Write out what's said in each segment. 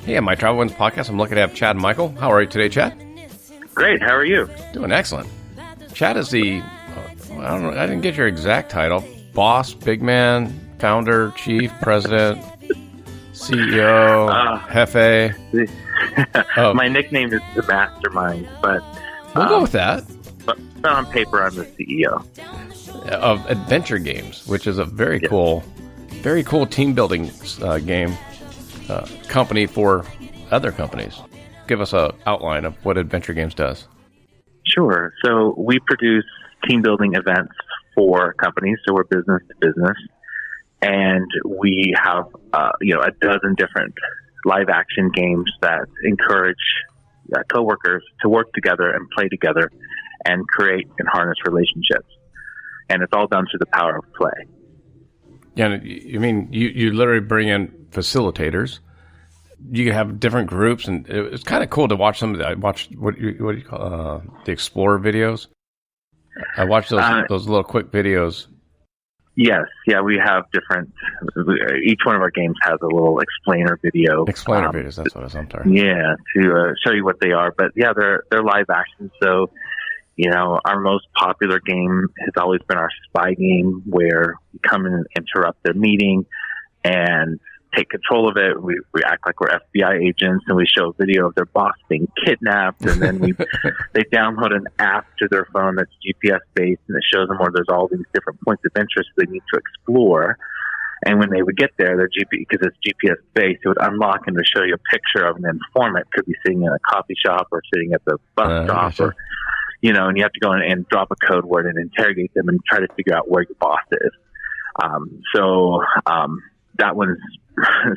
Hey, on my Travel Wins podcast, I'm lucky to have Chad and Michael. How are you today, Chad? Great. How are you? Doing excellent. Chad is the, I don't know, I didn't get your exact title. Boss, big man, founder, chief, president, CEO, Jefe. My nickname is the Mastermind, but we'll go with that. But on paper, I'm the CEO of AdVenture Games, which is a very cool team building game company for other companies. Give us an outline of what AdVenture Games does. Sure. So we produce team building events for companies. So we're business to business, and we have a dozen different live action games that encourage coworkers to work together and play together and create and harness relationships. And it's all done through the power of play. Yeah, you mean you literally bring in facilitators. You have different groups, and it's kind of cool to watch some of the. I watched what do you call the Explorer videos. I watched those little quick videos. Yes, yeah, we have different. Each one of our games has a little explainer video. Explainer videos. That's what it is. I'm sorry. Yeah, to show you what they are, but yeah, they're live action. So, our most popular game has always been our spy game, where we come in and interrupt their meeting and take control of it. We act like we're FBI agents, and we show a video of their boss being kidnapped, and then they download an app to their phone that's GPS based, and it shows them where there's all these different points of interest they need to explore. And when they would get there, their because it's GPS based, it would unlock and to show you a picture of an informant. Could be sitting in a coffee shop or sitting at the bus stop, or and you have to go in and drop a code word and interrogate them and try to figure out where your boss is. That one's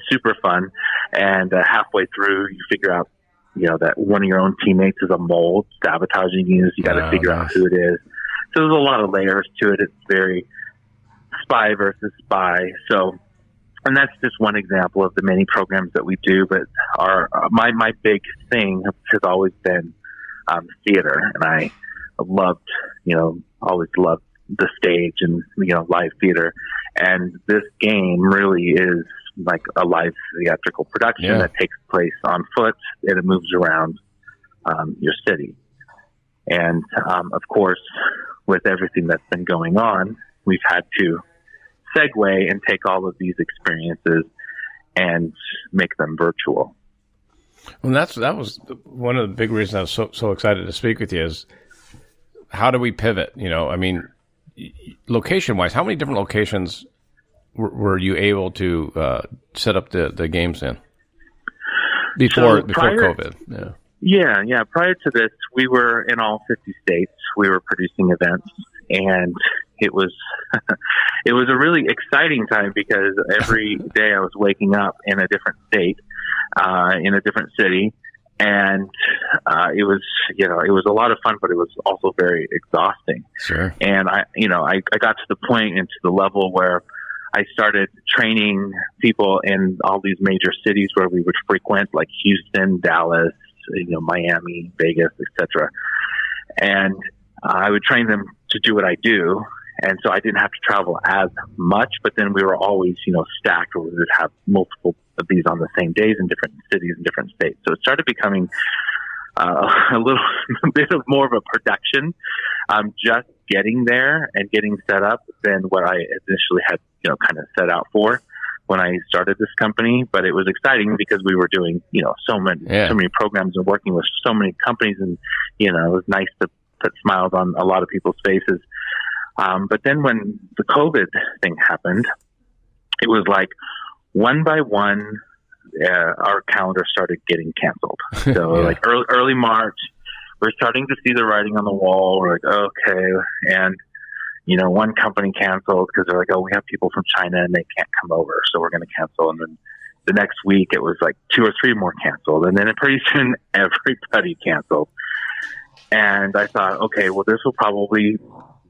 super fun. And halfway through, you figure out, that one of your own teammates is a mole sabotaging you. So you got to figure out who it is. So there's a lot of layers to it. It's very spy versus spy. So, and that's just one example of the many programs that we do. But my big thing has always been theater, and I loved, always loved the stage and live theater. And this game really is like a live theatrical production that takes place on foot, and it moves around your city. And of course, with everything that's been going on, we've had to segue and take all of these experiences and make them virtual. Well, that was one of the big reasons I was so excited to speak with you is how do we pivot? Location-wise, how many different locations were you able to set up the games in before COVID? Yeah. Prior to this, we were in all 50 states. We were producing events, and it was it was a really exciting time because every day I was waking up in a different state, in a different city. And it was a lot of fun, but it was also very exhausting. Sure. And I got to the point and to the level where I started training people in all these major cities where we would frequent, like Houston, Dallas, Miami, Vegas, etc. And I would train them to do what I do. And so I didn't have to travel as much, but then we were always, stacked, where we would have multiple of these on the same days in different cities and different states. So it started becoming a bit of more of a production, just getting there and getting set up than what I initially had, kind of set out for when I started this company. But it was exciting because we were doing, so many programs and working with so many companies, and, it was nice to put smiles on a lot of people's faces. But then when the COVID thing happened, it was like one by one, our calendar started getting canceled. So like early March, we're starting to see the writing on the wall. We're like, okay. And, one company canceled because they're like, oh, we have people from China and they can't come over, so we're going to cancel. And then the next week it was like 2 or 3 more canceled. And then pretty soon everybody canceled. And I thought, okay, well, this will probably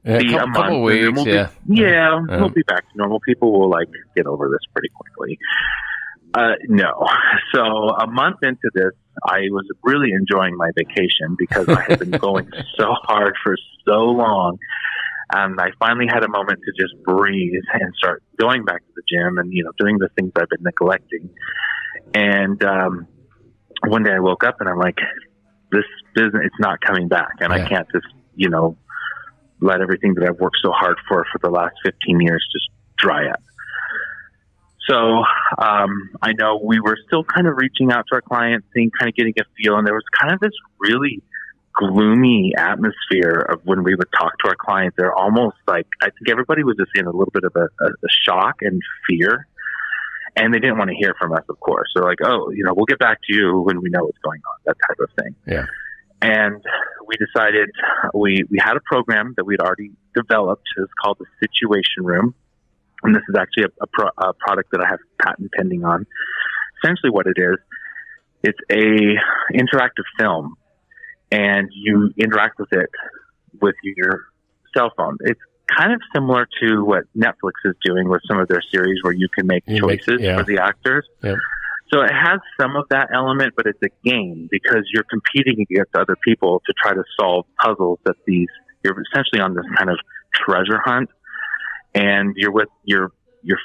be a month. Couple weeks, we'll be back to normal. People will get over this pretty quickly. No. So a month into this, I was really enjoying my vacation because I had been going so hard for so long. And I finally had a moment to just breathe and start going back to the gym and, doing the things I've been neglecting. And one day I woke up and I'm like, this business, it's not coming back. And I can't just, let everything that I've worked so hard for the last 15 years just dry up. So I know we were still kind of reaching out to our clients, kind of getting a feel, and there was kind of this really gloomy atmosphere of when we would talk to our clients. They're almost like, I think everybody was just in a little bit of a shock and fear, and they didn't want to hear from us, of course. They're like, oh, we'll get back to you when we know what's going on, that type of thing. Yeah. And we decided we had a program that we'd already developed. It's called the Situation Room. And this is actually a product that I have patent pending on. Essentially what it is, it's a interactive film, and you interact with it with your cell phone. It's kind of similar to what Netflix is doing with some of their series where you can make choices for the actors. Yep. So it has some of that element, but it's a game because you're competing against other people to try to solve puzzles you're essentially on this kind of treasure hunt, and you're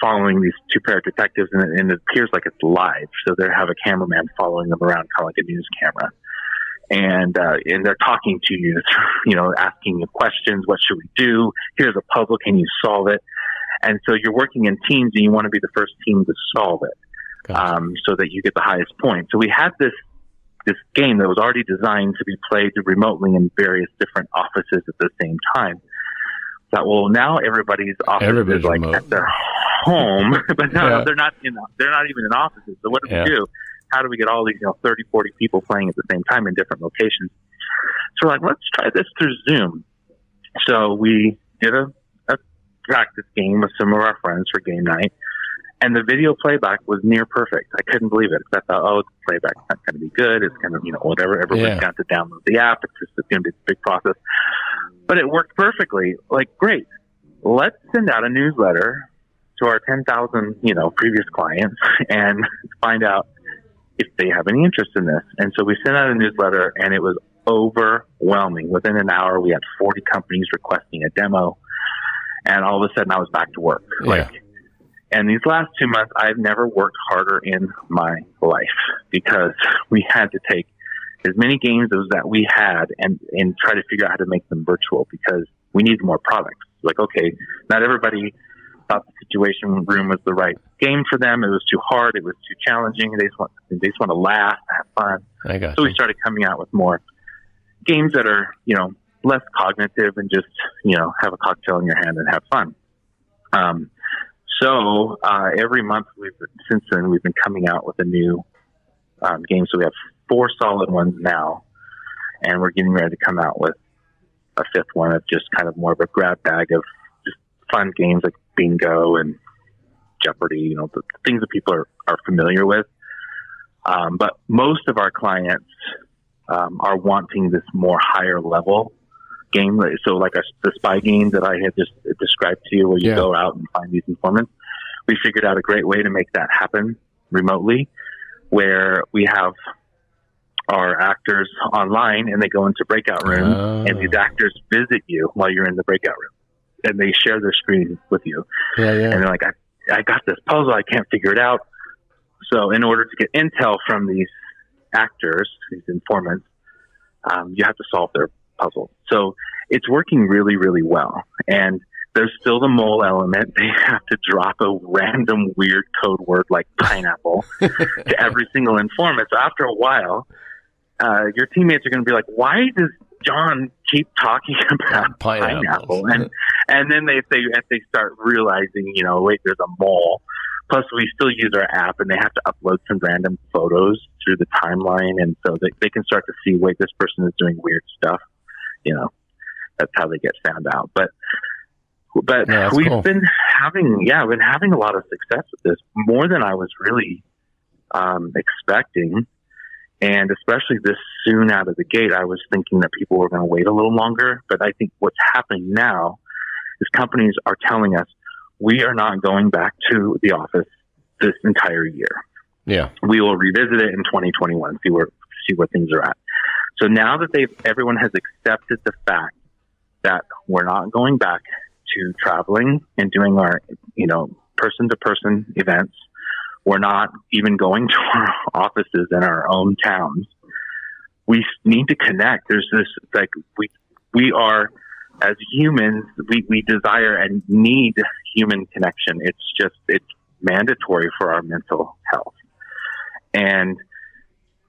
following these two pair of detectives, and it appears like it's live. So they have a cameraman following them around, kind of like a news camera. And they're talking to you, asking you questions. What should we do? Here's a puzzle. Can you solve it? And so you're working in teams, and you want to be the first team to solve it. Gotcha. So that you get the highest point. So we had this game that was already designed to be played remotely in various different offices at the same time. That now everybody's office is like remote. At their home, but no, they're not even in offices. So what do we do? How do we get all these 30, 40 people playing at the same time in different locations? So we're like, let's try this through Zoom. So we did a practice game with some of our friends for game night. And the video playback was near perfect. I couldn't believe it. I thought, the playback's not going to be good. It's going to, whatever. Everyone's got to download the app. It's going to be a big process. But it worked perfectly. Like, great. Let's send out a newsletter to our 10,000, previous clients and find out if they have any interest in this. And so we sent out a newsletter, and it was overwhelming. Within an hour, we had 40 companies requesting a demo. And all of a sudden, I was back to work. And these last 2 months, I've never worked harder in my life because we had to take as many games as that we had and try to figure out how to make them virtual because we need more products. Like, okay, not everybody thought the Situation Room was the right game for them. It was too hard. It was too challenging. They just want to laugh, have fun. So we started coming out with more games that are, less cognitive and just, have a cocktail in your hand and have fun. So every month since then, we've been coming out with a new game. So we have 4 solid ones now, and we're getting ready to come out with a 5th one of just kind of more of a grab bag of just fun games like Bingo and Jeopardy, the things that people are familiar with. But most of our clients are wanting this more higher level game. So like the spy game that I had just described to you where you go out and find these informants, we figured out a great way to make that happen remotely where we have our actors online and they go into breakout rooms and these actors visit you while you're in the breakout room and they share their screen with you. And they're like, I got this puzzle. I can't figure it out. So in order to get intel from these actors, these informants, you have to solve their puzzle. So it's working really, really well. And there's still the mole element. They have to drop a random weird code word like pineapple to every single informant. So after a while, your teammates are going to be like, why does John keep talking about pineapple? And then if they start realizing, wait, there's a mole. Plus, we still use our app, and they have to upload some random photos through the timeline, and so they can start to see, wait, this person is doing weird stuff. That's how they get found out. But we've been having a lot of success with this, more than I was really expecting. And especially this soon out of the gate, I was thinking that people were going to wait a little longer. But I think what's happening now is companies are telling us, we are not going back to the office this entire year. Yeah, we will revisit it in 2021, see where things are at. So now that everyone has accepted the fact that we're not going back to traveling and doing our, person-to-person events, we're not even going to our offices in our own towns. We need to connect. There's this, like, we are, as humans, we desire and need human connection. It's mandatory for our mental health. And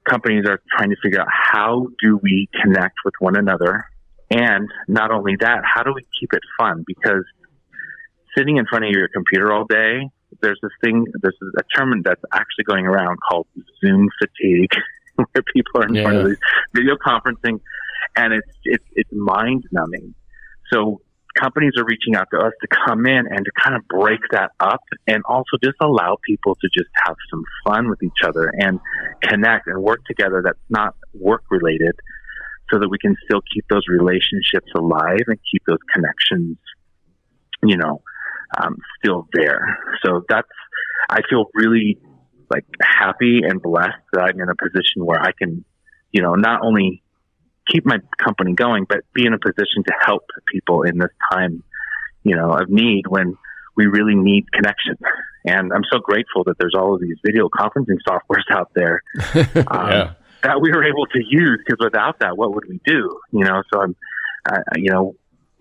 companies are trying to figure out, how do we connect with one another? And not only that, how do we keep it fun? Because sitting in front of your computer all day, there's a term that's actually going around called Zoom fatigue, where people are in front of these video conferencing, and it's mind numbing. So companies are reaching out to us to come in and to kind of break that up, and also just allow people to just have some fun with each other and connect and work together that's not work related, so that we can still keep those relationships alive and keep those connections, still there. So I feel really like happy and blessed that I'm in a position where I can, not only keep my company going, but be in a position to help people in this time, of need, when we really need connection. And I'm so grateful that there's all of these video conferencing softwares out there that we were able to use, because without that, what would we do? So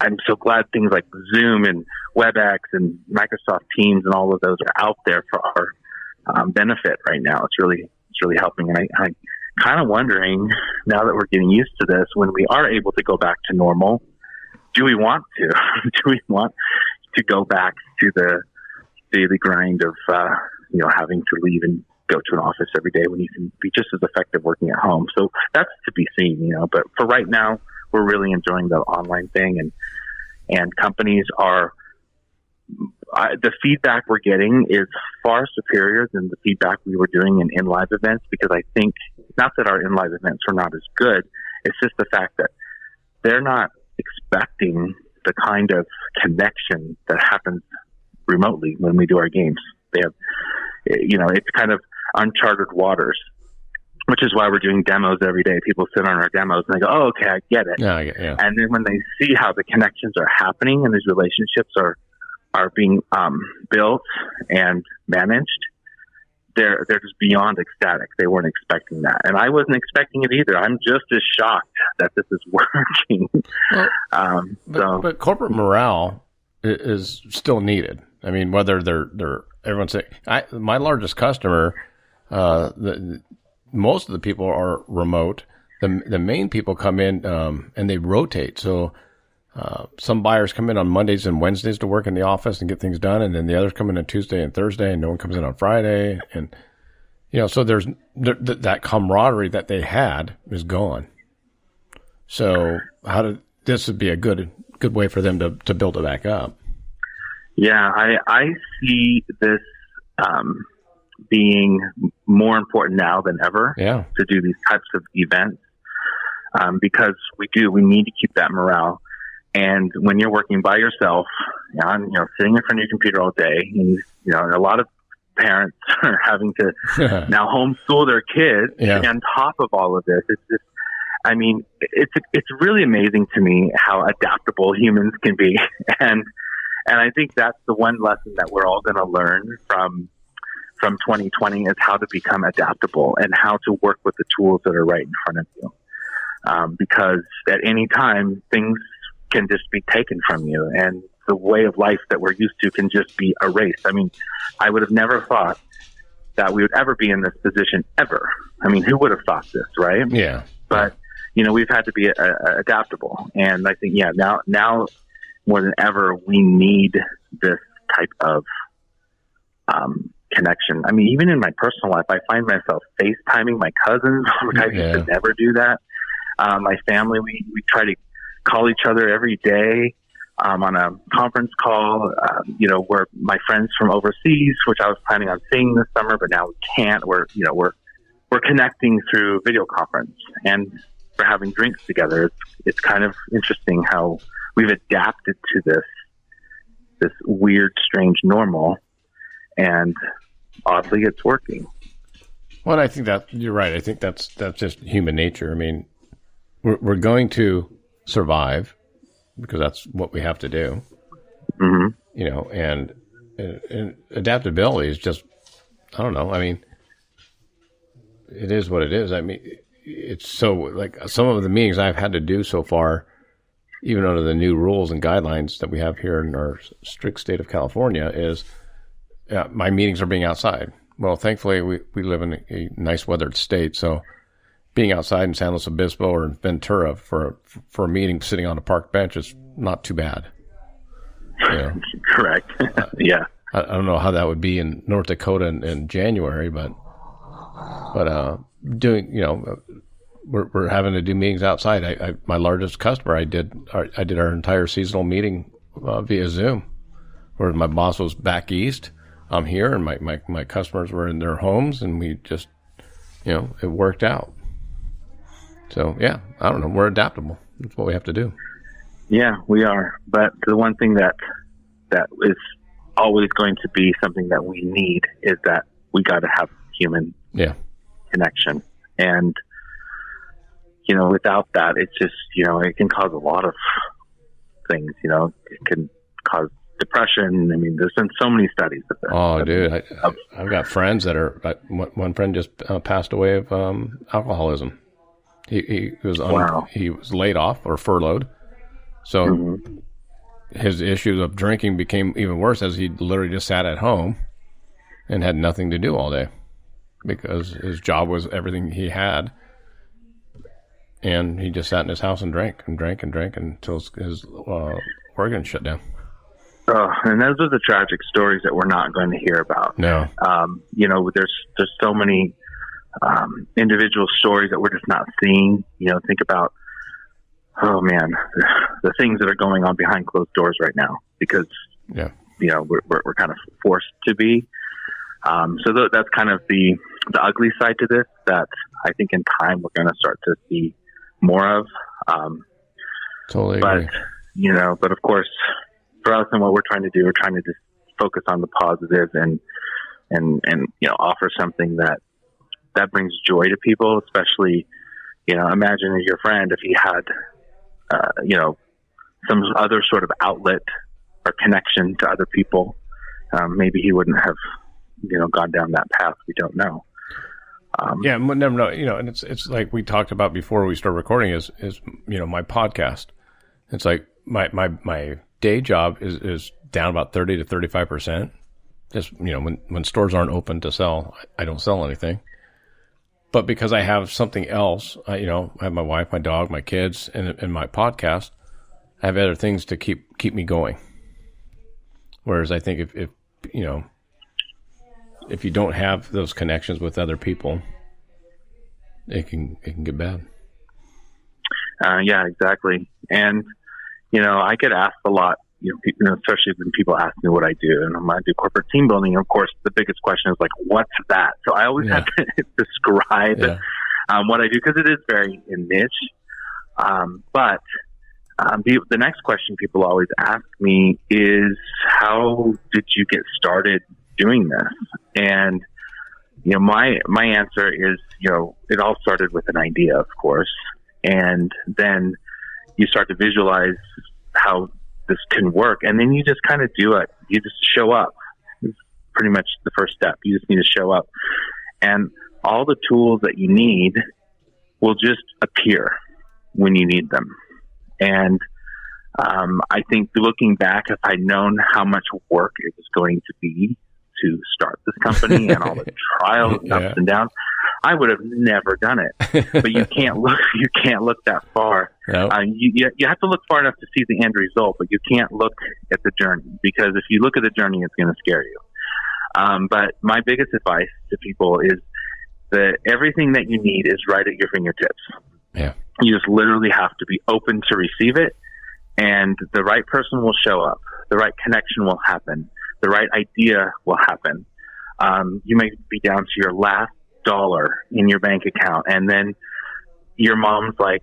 I'm so glad things like Zoom and WebEx and Microsoft Teams and all of those are out there for our benefit right now. It's really helping. And I kind of wondering, now that we're getting used to this, when we are able to go back to normal, do we want to? Do we want to go back to the daily grind of, having to leave and go to an office every day when you can be just as effective working at home? So that's to be seen, but for right now, we're really enjoying the online thing, and companies are, the feedback we're getting is far superior than the feedback we were doing in in-live events, because I think, not that our in-live events are not as good, it's just the fact that they're not expecting the kind of connection that happens remotely when we do our games. They have, it's kind of uncharted waters, which is why we're doing demos every day. People sit on our demos and they go, "Oh, okay, I get it." Yeah. And then when they see how the connections are happening and these relationships are being built and managed, they're just beyond ecstatic. They weren't expecting that, and I wasn't expecting it either. I'm just as shocked that this is working. Well, but corporate morale is still needed. I mean, whether they're everyone's saying, my largest customer, most of the people are remote. The main people come in and they rotate. So some buyers come in on Mondays and Wednesdays to work in the office and get things done, and then the others come in on Tuesday and Thursday, and no one comes in on Friday. And so there's that camaraderie that they had is gone. So this would be a good way for them to build it back up. Yeah, I see this being more important now than ever to do these types of events, because we need to keep that morale. And when you're working by yourself, sitting in front of your computer all day, and a lot of parents are having to now homeschool their kids. And on top of all of this, it's just, it's really amazing to me how adaptable humans can be. And I think that's the one lesson that we're all going to learn from 2020 is how to become adaptable and how to work with the tools that are right in front of you. Because at any time, things can just be taken from you, and the way of life that we're used to can just be erased. I would have never thought that we would ever be in this position ever. Who would have thought this, right? Yeah. But, we've had to be adaptable. And I think, now more than ever, we need this type of connection. Even in my personal life, I find myself FaceTiming my cousins, which I used to never do that. My family, we try to call each other every day on a conference call. Where my friends from overseas, which I was planning on seeing this summer, but now we can't. We're connecting through video conference, and we're having drinks together. It's kind of interesting how we've adapted to this weird, strange normal, and oddly, it's working. Well, I think that you're right. I think that's just human nature. We're going to survive because that's what we have to do. Mm-hmm. And adaptability is just I don't know. I mean, it is what it is. I mean, it's so like some of the meetings I've had to do so far, even under the new rules and guidelines that we have here in our strict state of California, is my meetings are being outside. Well, thankfully, we live in a nice weathered state, so being outside in San Luis Obispo or in Ventura for a meeting sitting on a park bench is not too bad. You know? Correct. Yeah. I don't know how that would be in North Dakota in January, but doing, you know, we're having to do meetings outside. My largest customer, I did our entire seasonal meeting via Zoom, where my boss was back east. I'm here, and my customers were in their homes, and we just, you know, it worked out. So yeah, I don't know. We're adaptable. That's what we have to do. Yeah, we are. But the one thing that is always going to be something that we need is that we got to have human connection. And, you know, without that, it's just, you know, it can cause a lot of things, you know, it can cause depression. I mean, there's been so many studies of this. Oh, dude, I've got friends that are, one friend just passed away of alcoholism. He was he was laid off or furloughed. So his issues of drinking became even worse as he literally just sat at home and had nothing to do all day because his job was everything he had. And he just sat in his house and drank until his organs shut down. Oh, and those are the tragic stories that we're not going to hear about. No. You know, there's so many individual stories that we're just not seeing. You know, think about, oh man, the things that are going on behind closed doors right now because, you know, we're kind of forced to be. So that's kind of the ugly side to this that I think in time we're going to start to see more of. Totally agree. You know, but of course, for us and what we're trying to do, we're trying to just focus on the positive and you know, offer something that brings joy to people, especially, you know, imagine your friend if he had, you know, some other sort of outlet or connection to other people. Maybe he wouldn't have, you know, gone down that path. We don't know. Yeah, never know. You know, and it's like we talked about before we start recording is you know, my podcast. It's like my day job is down about 30 to 35%. Just, you know, when stores aren't open to sell, I don't sell anything. But because I have something else, you know, I have my wife, my dog, my kids, and my podcast, I have other things to keep me going. Whereas I think if you know, if you don't have those connections with other people, it can get bad. Yeah, exactly. And, you know, I get asked a lot, you know, especially when people ask me what I do, and I do corporate team building. Of course, the biggest question is like, what's that? So I always have to describe what I do because it is very niche. But the next question people always ask me is, how did you get started doing this? And, you know, my answer is, you know, it all started with an idea, of course. And then you start to visualize how this can work. And then you just kind of do it. You just show up. It's pretty much the first step. You just need to show up. And all the tools that you need will just appear when you need them. And I think looking back, if I'd known how much work it was going to be to start this company and all the trials and ups and downs, I would have never done it. But you can't look that far. Nope. You have to look far enough to see the end result, but you can't look at the journey, because if you look at the journey, it's going to scare you. But my biggest advice to people is that everything that you need is right at your fingertips. Yeah. You just literally have to be open to receive it, and the right person will show up. The right connection will happen. The right idea will happen. You may be down to your last dollar in your bank account, and then your mom's like,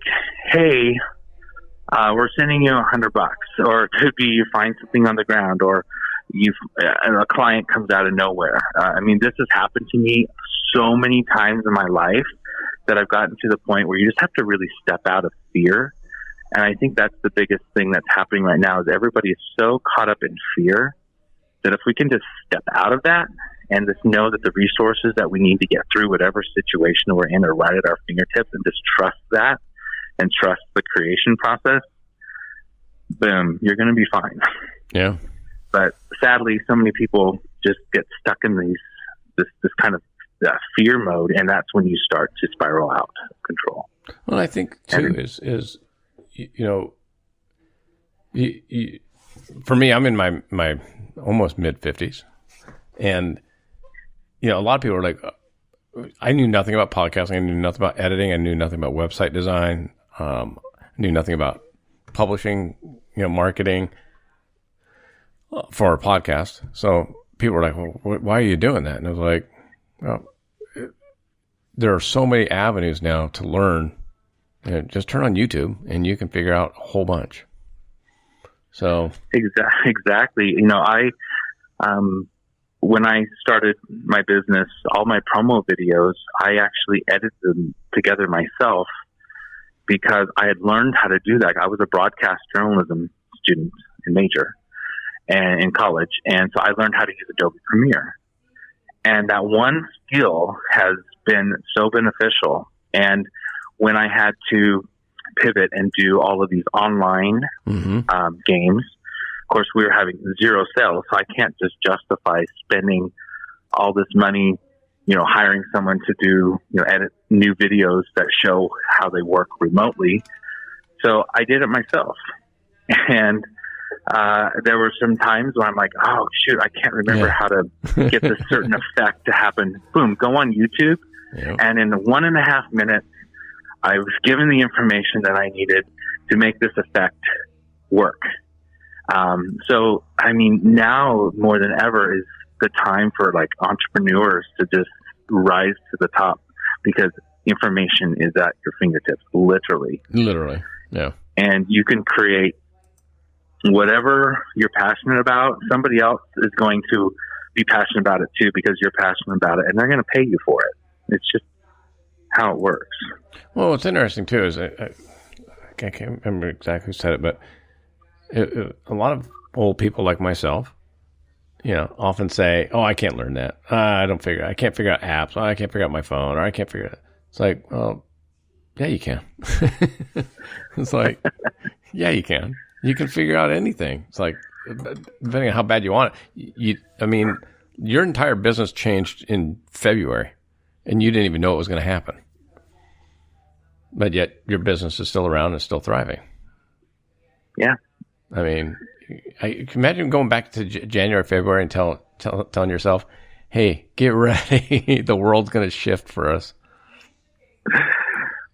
hey, we're sending you $100, or it could be you find something on the ground, or a client comes out of nowhere. I mean, this has happened to me so many times in my life that I've gotten to the point where you just have to really step out of fear. And I think that's the biggest thing that's happening right now is everybody is so caught up in fear that if we can just step out of that and just know that the resources that we need to get through whatever situation we're in are right at our fingertips, and just trust that and trust the creation process, boom, you're going to be fine. Yeah. But sadly, so many people just get stuck in this kind of fear mode, and that's when you start to spiral out of control. Well, I think too is for me, I'm in my almost mid 50s, and a lot of people are like, I knew nothing about podcasting, I knew nothing about editing, I knew nothing about website design, I knew nothing about publishing, marketing for a podcast. So people were like, well, why are you doing that? And I was like, well, there are so many avenues now to learn. Just turn on YouTube and you can figure out a whole bunch. So exactly. When I started my business, all my promo videos, I actually edited them together myself because I had learned how to do that. I was a broadcast journalism student and major and in college. And so I learned how to use Adobe Premiere. And that one skill has been so beneficial. And when I had to pivot and do all of these online games, of course, we were having zero sales. So I can't just justify spending all this money, hiring someone to do, edit new videos that show how they work remotely. So I did it myself. And there were some times where I'm like, oh, shoot, I can't remember how to get this certain effect to happen. Boom, go on YouTube. Yeah. And in 1.5 minutes, I was given the information that I needed to make this effect work. So, now more than ever is the time for like entrepreneurs to just rise to the top, because information is at your fingertips, literally. Literally, yeah. And you can create whatever you're passionate about. Somebody else is going to be passionate about it too, because you're passionate about it, and they're going to pay you for it. It's just how it works. Well, what's interesting too is I can't remember exactly who said it, but a lot of old people like myself, often say, "Oh, I can't learn that. I can't figure out apps. I can't figure out my phone, or I can't figure it." It's like, well, yeah, you can. It's like, yeah, you can. You can figure out anything. It's like, depending on how bad you want it. Your entire business changed in February, and you didn't even know it was going to happen. But yet your business is still around and still thriving. Yeah. I can imagine going back to January, February and telling yourself, hey, get ready. The world's going to shift for us.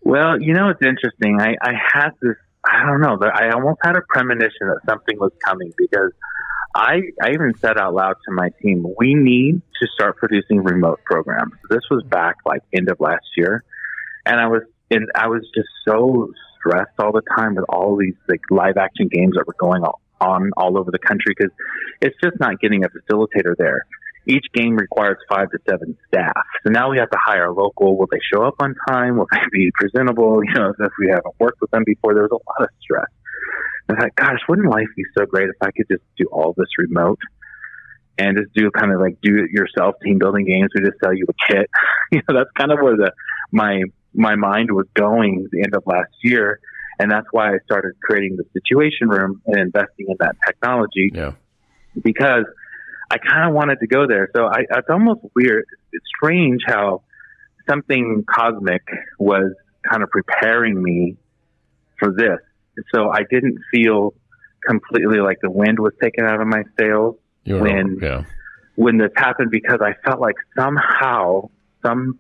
Well, it's interesting. I had this, I don't know, I almost had a premonition that something was coming, because I even said out loud to my team, we need to start producing remote programs. This was back like end of last year. And I was just so stressed all the time with all these like live action games that were going on all over the country, because it's just not getting a facilitator there. Each game requires 5 to 7 staff. So now we have to hire a local. Will they show up on time? Will they be presentable? If we haven't worked with them before, there was a lot of stress. And I thought, gosh, wouldn't life be so great if I could just do all this remote and just do kind of like do-it-yourself team building games? We just sell you a kit. That's kind of where my mind was going at the end of last year. And that's why I started creating the Situation Room and investing in that technology. Yeah. Because I kind of wanted to go there. So it's almost weird. It's strange how something cosmic was kind of preparing me for this. So I didn't feel completely like the wind was taken out of my sails when this happened, because I felt like somehow some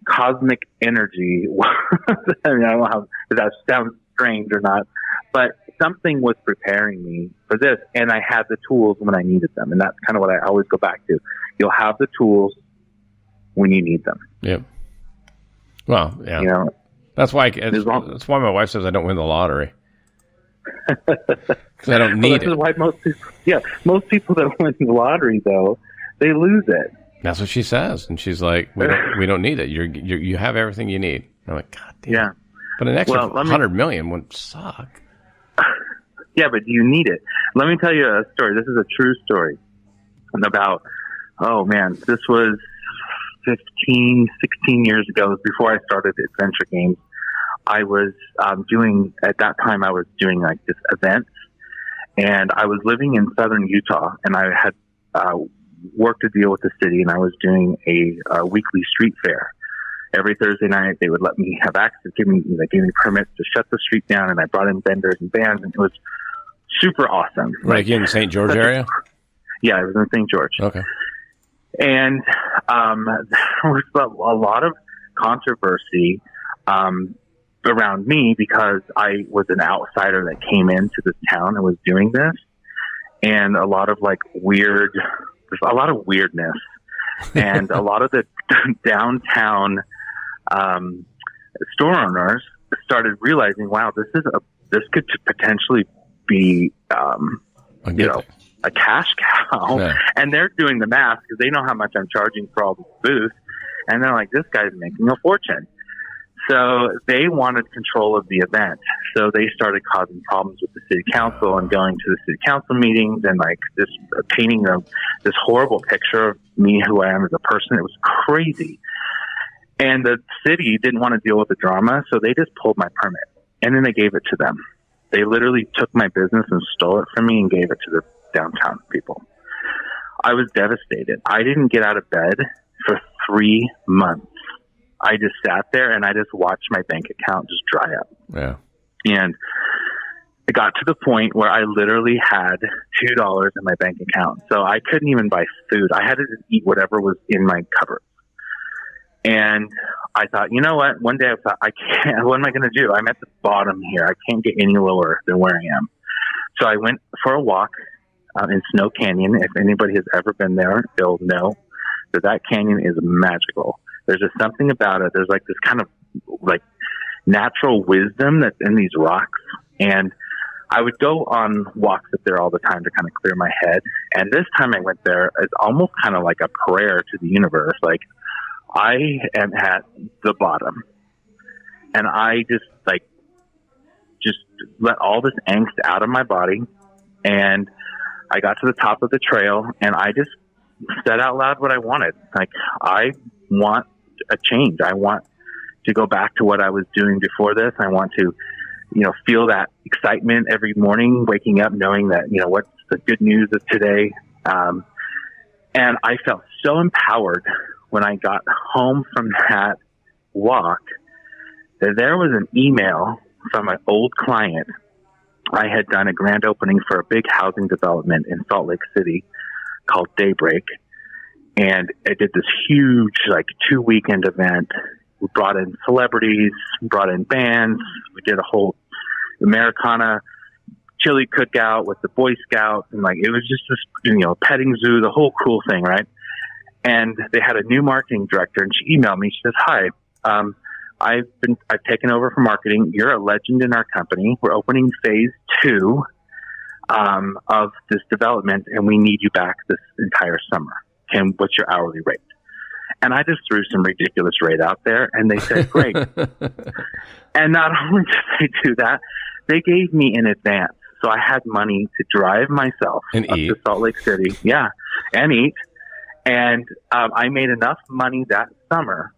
cosmic energy I don't know how that sounds strange or not, but something was preparing me for this, and I had the tools when I needed them. And that's kind of what I always go back to. You'll have the tools when you need them. Yep. Well, yeah. That's why my wife says I don't win the lottery. Because I don't need it. This is why most people that win the lottery, though, they lose it. That's what she says, and she's like, "We don't need it. You have everything you need." I'm like, God damn. Yeah. But an extra 100 million wouldn't suck. Yeah, but do you need it? Let me tell you a story. This is a true story. about, oh man, this was 15, 16 years ago. It was before I started AdVenture Games. I was at that time I was doing like this event, and I was living in southern Utah, and I had worked a deal with the city, and I was doing a weekly street fair. Every Thursday night, they would let me have access, give me permits to shut the street down, and I brought in vendors and bands, and it was super awesome. Right, in the St. George area? Yeah, I was in St. George. Okay. And there was a lot of controversy around me because I was an outsider that came into this town and was doing this, and a lot of weirdness, and a lot of the downtown store owners started realizing, wow, this could potentially be a cash cow. Yeah. And they're doing the math because they know how much I'm charging for all these booths, and they're like, this guy's making a fortune. So they wanted control of the event. So they started causing problems with the city council and going to the city council meetings and just painting this horrible picture of me, who I am as a person. It was crazy. And the city didn't want to deal with the drama, so they just pulled my permit, and then they gave it to them. They literally took my business and stole it from me and gave it to the downtown people. I was devastated. I didn't get out of bed for 3 months. I just sat there and I just watched my bank account just dry up. Yeah. And it got to the point where I literally had $2 in my bank account. So I couldn't even buy food. I had to just eat whatever was in my cupboard. And I thought, you know what? One day I thought, I can't, what am I going to do? I'm at the bottom here. I can't get any lower than where I am. So I went for a walk in Snow Canyon. If anybody has ever been there, they'll know that canyon is magical. There's just something about it. There's this kind of natural wisdom that's in these rocks. And I would go on walks up there all the time to kind of clear my head. And this time I went there, it's almost kind of like a prayer to the universe. I am at the bottom, and I just let all this angst out of my body. And I got to the top of the trail, and I just said out loud what I wanted. I want a change. I want to go back to what I was doing before this. I want to, feel that excitement every morning, waking up, knowing that, what's the good news of today. And I felt so empowered when I got home from that walk that there was an email from an old client. I had done a grand opening for a big housing development in Salt Lake City called Daybreak. And I did this huge, 2-weekend event. We brought in celebrities, brought in bands. We did a whole Americana chili cookout with the Boy Scouts. And it was just this, petting zoo, the whole cool thing, right? And they had a new marketing director, and she emailed me. She says, hi, I've taken over for marketing. You're a legend in our company. We're opening phase 2 of this development, and we need you back this entire summer. And what's your hourly rate? And I just threw some ridiculous rate out there, and they said, great. And not only did they do that, they gave me in advance. So I had money to drive myself and up eat to Salt Lake City. Yeah, and eat. And I made enough money that summer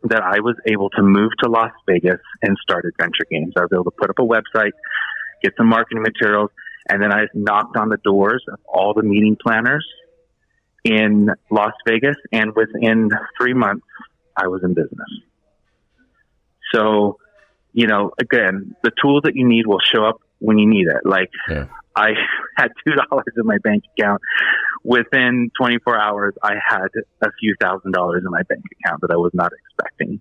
that I was able to move to Las Vegas and start AdVenture Games. I was able to put up a website, get some marketing materials, and then I knocked on the doors of all the meeting planners in Las Vegas, and within 3 months, I was in business. So, again, the tool that you need will show up when you need it. I had $2 in my bank account. Within 24 hours, I had a few $1,000s in my bank account that I was not expecting.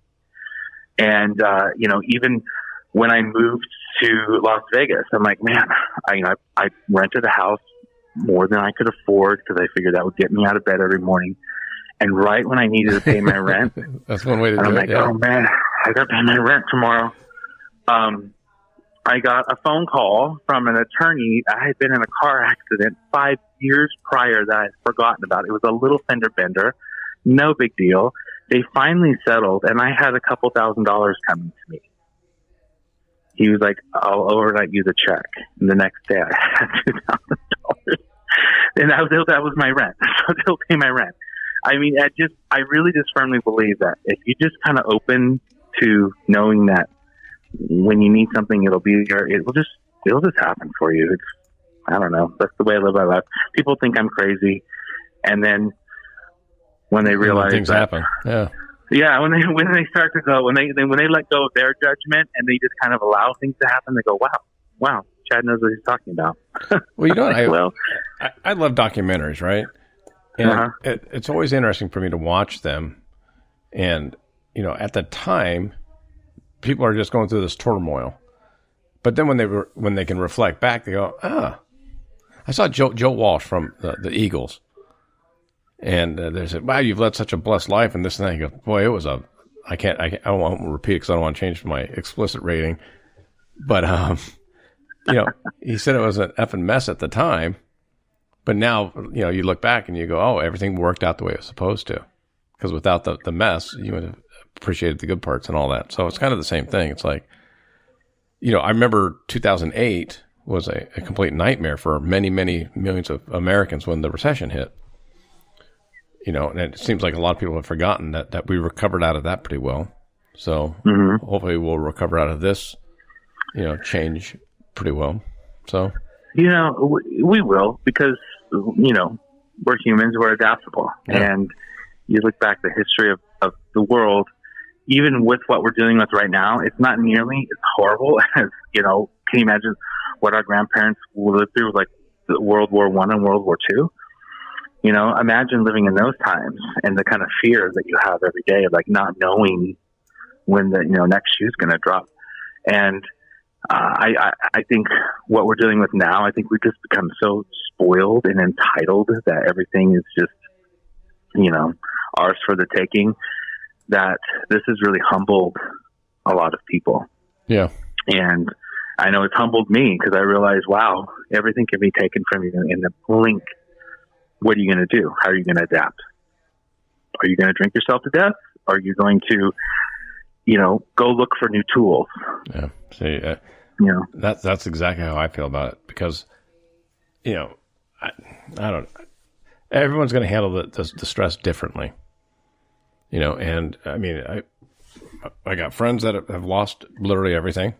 And, even when I moved to Las Vegas, I'm like, man, I rented a house more than I could afford because I figured that would get me out of bed every morning. And right when I needed to pay my rent, that's one way to do I'm it. like, oh man, I got to pay my rent tomorrow. I got a phone call from an attorney. I had been in a car accident 5 years prior that I had forgotten about. It was a little fender bender, no big deal. They finally settled, and I had a couple $1,000s coming to me. He was like, I'll overnight you the check. And the next day I had $2,000. And that was my rent. So they'll pay my rent. I mean, I really just firmly believe that if you just kind of open to knowing that when you need something, it'll be here. It'll just happen for you. It's, I don't know. That's the way I live my life. People think I'm crazy, and then when they realize things happen, when they start to go, when they let go of their judgment and they just kind of allow things to happen, they go, wow, Chad knows what he's talking about. Well, you know, I love documentaries, right? And it's always interesting for me to watch them. And, you know, at the time, people are just going through this turmoil. But then when they can reflect back, they go, I saw Joe Walsh from the Eagles. And they said, wow, you've led such a blessed life and this and that. You go, boy, it was I won't repeat it because I don't want to change my explicit rating. But, you know, he said it was an effing mess at the time. But now, you know, you look back and you go, oh, everything worked out the way it was supposed to. Because without the mess, you would have appreciated the good parts and all that. So it's kind of the same thing. It's like, you know, I remember 2008 was a complete nightmare for many, many millions of Americans when the recession hit. You know, and it seems like a lot of people have forgotten that we recovered out of that pretty well. So hopefully we'll recover out of this, you know, change pretty well. So, you know, we will, because, you know, we're humans, we're adaptable. Yeah. And you look back the history of the world, even with what we're dealing with right now, it's not nearly as horrible as, you know, can you imagine what our grandparents lived through, like the World War I and World War II? You know, imagine living in those times and the kind of fear that you have every day of like not knowing when the, you know, next shoe's going to drop. And I think what we're dealing with now, I think we've just become so spoiled and entitled that everything is just, you know, ours for the taking, that this has really humbled a lot of people. Yeah. And I know it's humbled me because I realized, wow, everything can be taken from you in a blink. What are you going to do? How are you going to adapt? Are you going to drink yourself to death? Are you going to, you know, go look for new tools? Yeah. See, you know, that's exactly how I feel about it, because, you know, I don't, everyone's going to handle the stress differently, you know, and I mean, I got friends that have lost literally everything,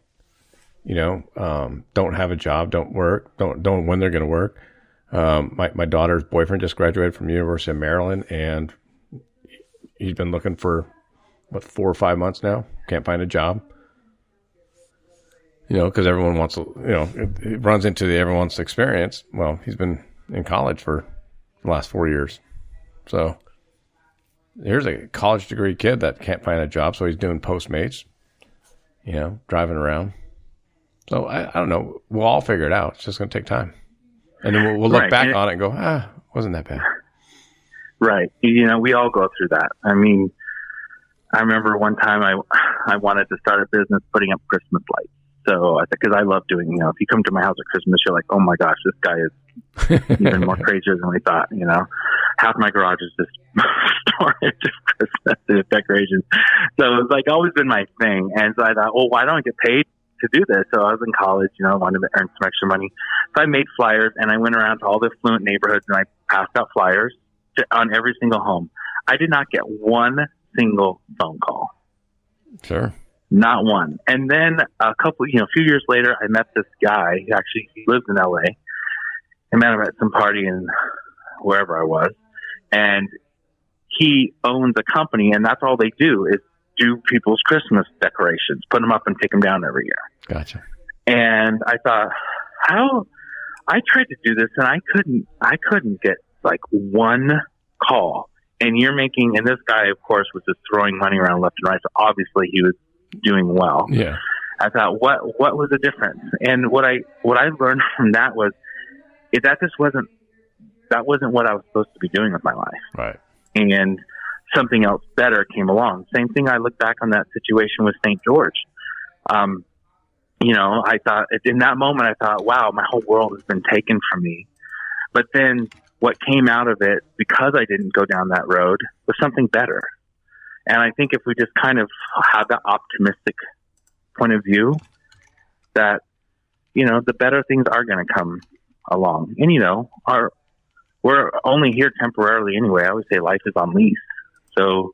you know, don't have a job, don't work, don't when they're going to work. My daughter's boyfriend just graduated from the University of Maryland, and he's been looking for 4 or 5 months now. Can't find a job. You know, because everyone wants to, you know, it runs into everyone's experience. Well, he's been in college for the last 4 years. So here's a college degree kid that can't find a job. So he's doing Postmates, you know, driving around. So I don't know. We'll all figure it out. It's just going to take time. And then we'll look back on it and go, wasn't that bad. Right. You know, we all go through that. I mean, I remember one time I wanted to start a business putting up Christmas lights. So because I love doing, you know, if you come to my house at Christmas, you're like, oh my gosh, this guy is even more crazier than we thought. You know, half my garage is just storage of Christmas decorations. So it's like always been my thing. And so I thought, well, why don't I get paid to do this? So I was in college, you know, I wanted to earn some extra money. So I made flyers and I went around to all the affluent neighborhoods and I passed out flyers on every single home. I did not get one single phone call. Sure. Not one. And then a few years later, I met this guy. He lives in LA. I met him at some party in wherever I was. And he owns a company, and that's all they do is do people's Christmas decorations, put them up and take them down every year. Gotcha. And I thought, I tried to do this and I couldn't get like one call. And and this guy, of course, was just throwing money around left and right. So obviously he was doing well. Yeah. I thought, what was the difference? And what I learned from that was that wasn't what I was supposed to be doing with my life. Right. And something else better came along. Same thing. I look back on that situation with St. George. You know, I thought in that moment, I thought, wow, my whole world has been taken from me. But then what came out of it, because I didn't go down that road, was something better. And I think if we just kind of have that optimistic point of view, that, you know, the better things are going to come along. And, you know, we're only here temporarily anyway. I always say life is on lease. So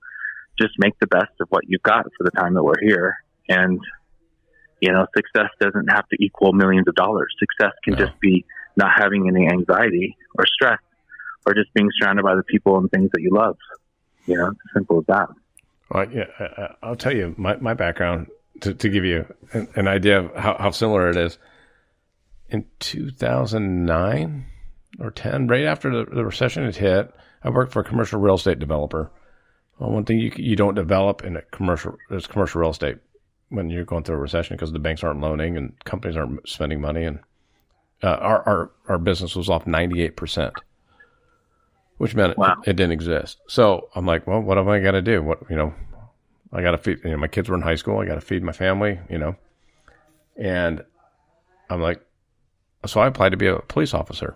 just make the best of what you've got for the time that we're here. And, success doesn't have to equal millions of dollars. Success can just be not having any anxiety or stress, or just being surrounded by the people and things that you love. It's as simple as that. Well, yeah, I'll tell you my background to give you an idea of how similar it is. In 2009 or 10, right after the recession had hit, I worked for a commercial real estate developer. Well, one thing you don't develop in commercial real estate when you're going through a recession, because the banks aren't loaning and companies aren't spending money, and our business was off 98%, which meant it didn't exist. So I'm like, well, what have I got to do? I got to feed. My kids were in high school. I got to feed my family. And I'm like, so I applied to be a police officer,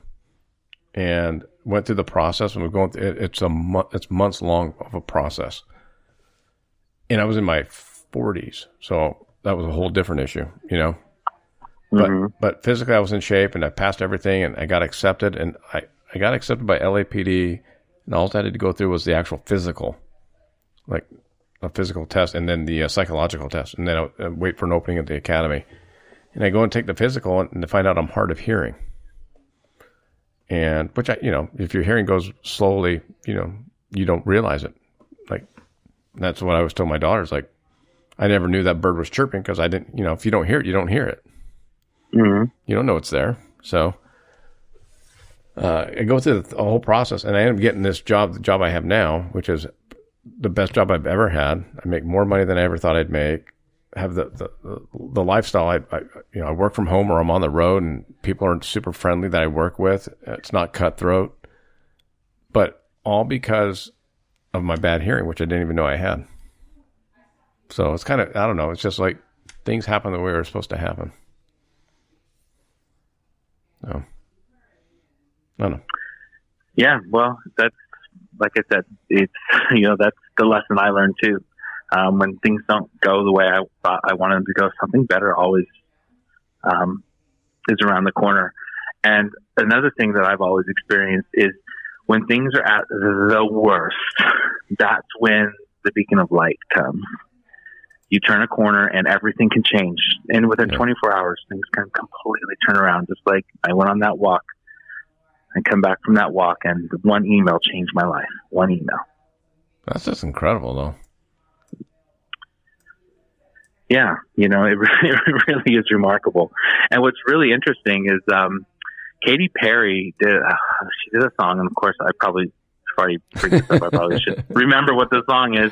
and went through the process. And we're going through it's months long of a process. And I was in my 40s, so that was a whole different issue, But physically, I was in shape, and I passed everything, and I got accepted, and I got accepted by LAPD, and all I had to go through was the actual physical, like a physical test, and then the psychological test, and then I wait for an opening at the academy. And I go and take the physical, and to find out I'm hard of hearing. And which if your hearing goes slowly, you don't realize it. Like, that's what I was told my daughters. Like, I never knew that bird was chirping because I didn't, if you don't hear it, you don't hear it. Mm-hmm. You don't know it's there. So I go through the whole process, and I end up getting this job, the job I have now, which is the best job I've ever had. I make more money than I ever thought I'd make. Have the lifestyle. I work from home, or I'm on the road, and people are super friendly that I work with. It's not cutthroat, but all because of my bad hearing, which I didn't even know I had. So it's kind of, I don't know. It's just like things happen the way they're supposed to happen. So I don't know. Yeah, well, that's, like I said, it's that's the lesson I learned too. When things don't go the way I thought I wanted them to go, something better always is around the corner. And another thing that I've always experienced is when things are at the worst, that's when the beacon of light comes. You turn a corner and everything can change. And within 24 hours, things can completely turn around. Just like I went on that walk and come back from that walk, and one email changed my life. One email. That's just incredible, though. Yeah, it really is remarkable. And what's really interesting is Katy Perry did a song, and of course I probably should remember what the song is.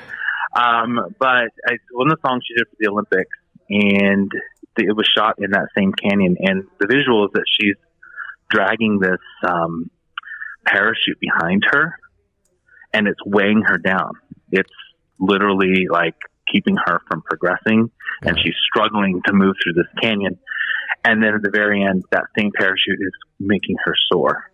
But one of the songs she did for the Olympics, and it was shot in that same canyon. And the visual is that she's dragging this parachute behind her, and it's weighing her down. It's literally like keeping her from progressing, and she's struggling to move through this canyon. And then at the very end, that same parachute is making her soar.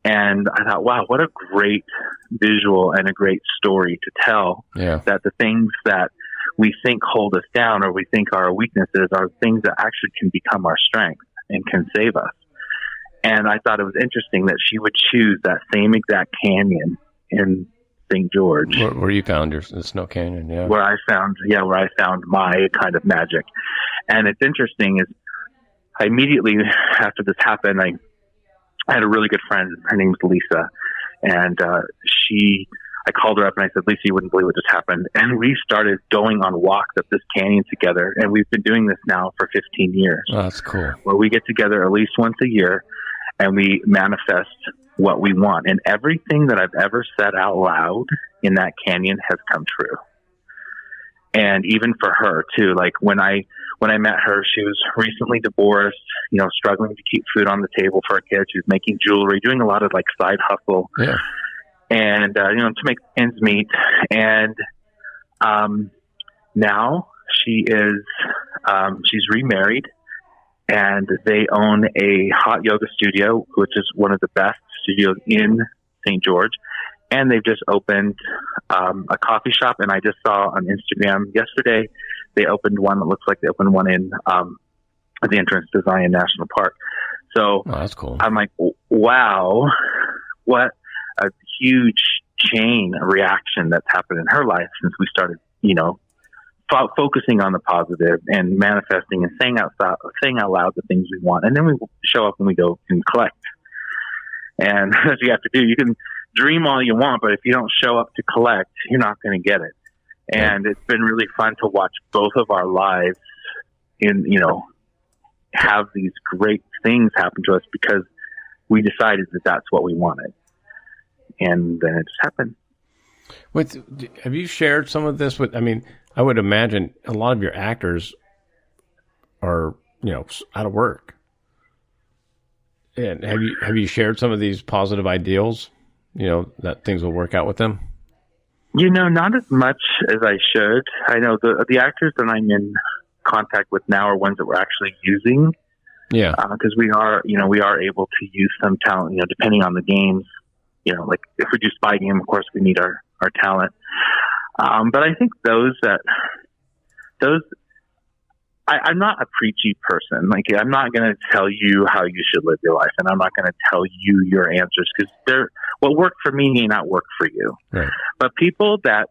And I thought, wow, what a great visual and a great story to tell. Yeah. That the things that we think hold us down, or we think are our weaknesses, are things that actually can become our strength and can save us. And I thought it was interesting that she would choose that same exact canyon in St. George. Where you found the Snow Canyon, yeah. Where I found my kind of magic. And it's interesting is I immediately after this happened, I had a really good friend. Her name's Lisa. And I called her up and I said, Lisa, you wouldn't believe what just happened. And we started going on walks up this canyon together. And we've been doing this now for 15 years. Oh, that's cool. Where we get together at least once a year and we manifest what we want. And everything that I've ever said out loud in that canyon has come true. And even for her too, like when I met her, she was recently divorced, struggling to keep food on the table for her kids. She was making jewelry, doing a lot of like side hustle. Yeah. And, to make ends meet. And, now she is, she's remarried, and they own a hot yoga studio, which is one of the best studios in St. George. And they've just opened, a coffee shop. And I just saw on Instagram yesterday, they opened one that looks like they opened one in, the entrance to Zion National Park. So that's cool. I'm like, wow, what a huge chain reaction that's happened in her life since we started, focusing on the positive and manifesting and saying out loud the things we want. And then we show up and we go and collect. And that's what you have to do. You can dream all you want, but if you don't show up to collect, you're not going to get it. And it's been really fun to watch both of our lives have these great things happen to us because we decided that that's what we wanted. And then it just happened. Have you shared some of this with, I would imagine a lot of your actors are, out of work. And have you shared some of these positive ideals, that things will work out with them? Not as much as I should. I know the actors that I'm in contact with now are ones that we're actually using. Yeah. Because we are able to use some talent, depending on the games. Like if we do spy game, of course we need our talent. But I think I'm not a preachy person. Like I'm not going to tell you how you should live your life, and I'm not going to tell you your answers because what worked for me may not work for you. Right. But people that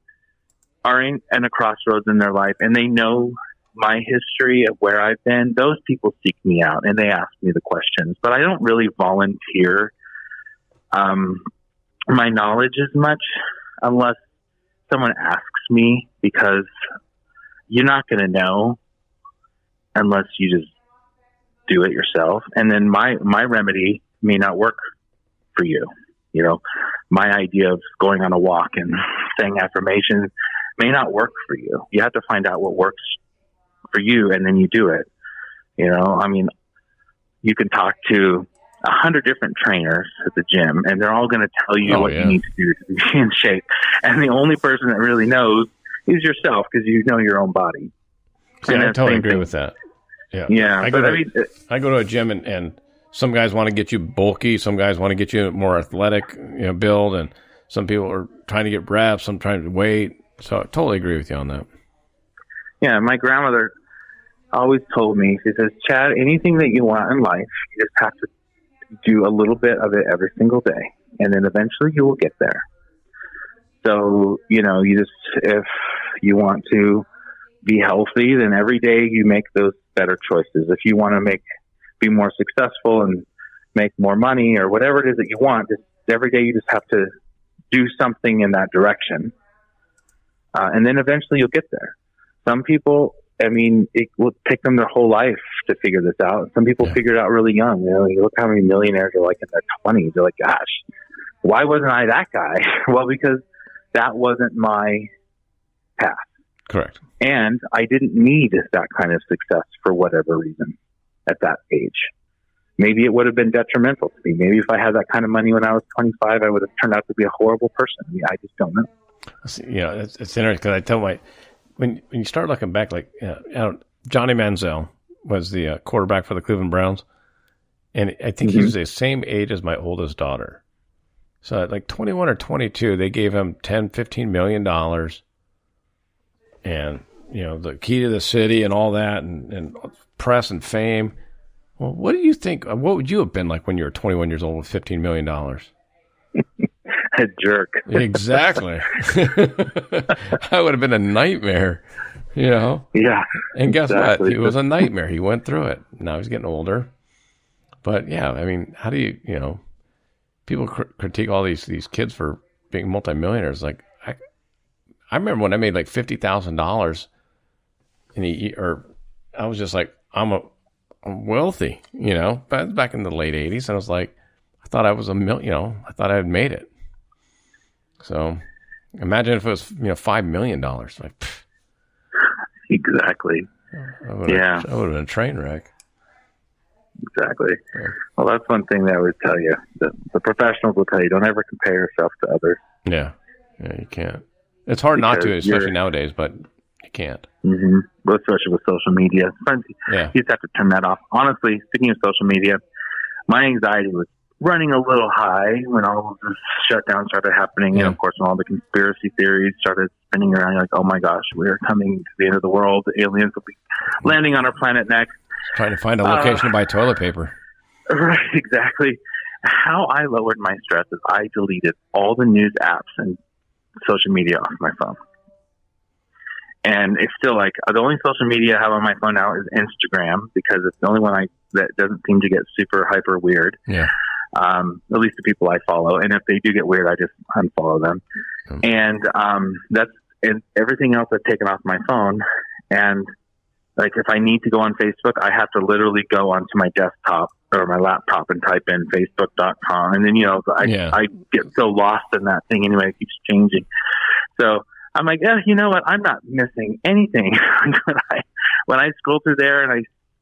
are in a crossroads in their life and they know my history of where I've been, those people seek me out and they ask me the questions. But I don't really volunteer my knowledge as much unless someone asks me, because you're not going to know unless you just do it yourself. And then my remedy may not work for you. My idea of going on a walk and saying affirmations may not work for you. You have to find out what works for you, and then you do it. You can talk to 100 different trainers at the gym, and they're all going to tell you what you need to do to be in shape. And the only person that really knows is yourself, because you know your own body. Yeah, I totally agree with that. Yeah. Yeah. I go to a gym and some guys want to get you bulky. Some guys want to get you more athletic, build. And some people are trying to get reps. Some trying to weight. So I totally agree with you on that. Yeah. My grandmother always told me, she says, Chad, anything that you want in life, you just have to do a little bit of it every single day. And then eventually you will get there. So, if you want to be healthy, then every day you make those better choices. If you want to be more successful and make more money or whatever it is that you want, just every day you just have to do something in that direction. And then eventually you'll get there. Some people, it will take them their whole life to figure this out. Some people figure it out really young. You look how many millionaires are like in their 20s. They're like, gosh, why wasn't I that guy? Well, because that wasn't my path. Correct. And I didn't need that kind of success for whatever reason at that age. Maybe it would have been detrimental to me. Maybe if I had that kind of money when I was 25, I would have turned out to be a horrible person. I just don't know. It's interesting because I tell when you start looking back, Johnny Manziel was the quarterback for the Cleveland Browns, and I think he was the same age as my oldest daughter. So at 21 or 22, they gave him $10-15 million. And, the key to the city and all that and press and fame. Well, what do you think? What would you have been like when you were 21 years old with $15 million? A jerk. Exactly. I would have been a nightmare, Yeah. And guess what? It was a nightmare. He went through it. Now he's getting older. But, how do you, people critique all these kids for being multimillionaires. I remember when I made $50,000 I was just like, I'm wealthy, but back in the late 80s. And I was like, I thought I was I thought I had made it. So imagine if it was, $5 million. Exactly. I would have been a train wreck. Exactly. Yeah. Well, that's one thing they always tell you. The professionals will tell you, don't ever compare yourself to others. Yeah. Yeah, you can't. It's hard not to, especially nowadays, but you can't. Mm-hmm. Well, especially with social media. You just have to turn that off. Honestly, speaking of social media, my anxiety was running a little high when all of this shutdown started happening. And, of course, when all the conspiracy theories started spinning around, you're like, oh, my gosh, we're coming to the end of the world. The aliens will be landing on our planet next. Trying to find a location to buy toilet paper. Right, exactly. how I lowered my stress is I deleted all the news apps and social media off my phone. And it's still like the only social media I have on my phone now is Instagram, because it's the only one that doesn't seem to get super hyper weird. Yeah. At least the people I follow. And if they do get weird, I just unfollow them. And and everything else I've taken off my phone. And like if I need to go on Facebook, I have to literally go onto my desktop or my laptop and type in facebook.com. And then, I get so lost in that thing anyway. It keeps changing. So I'm like, yeah, you know what? I'm not missing anything. when I scroll through there and I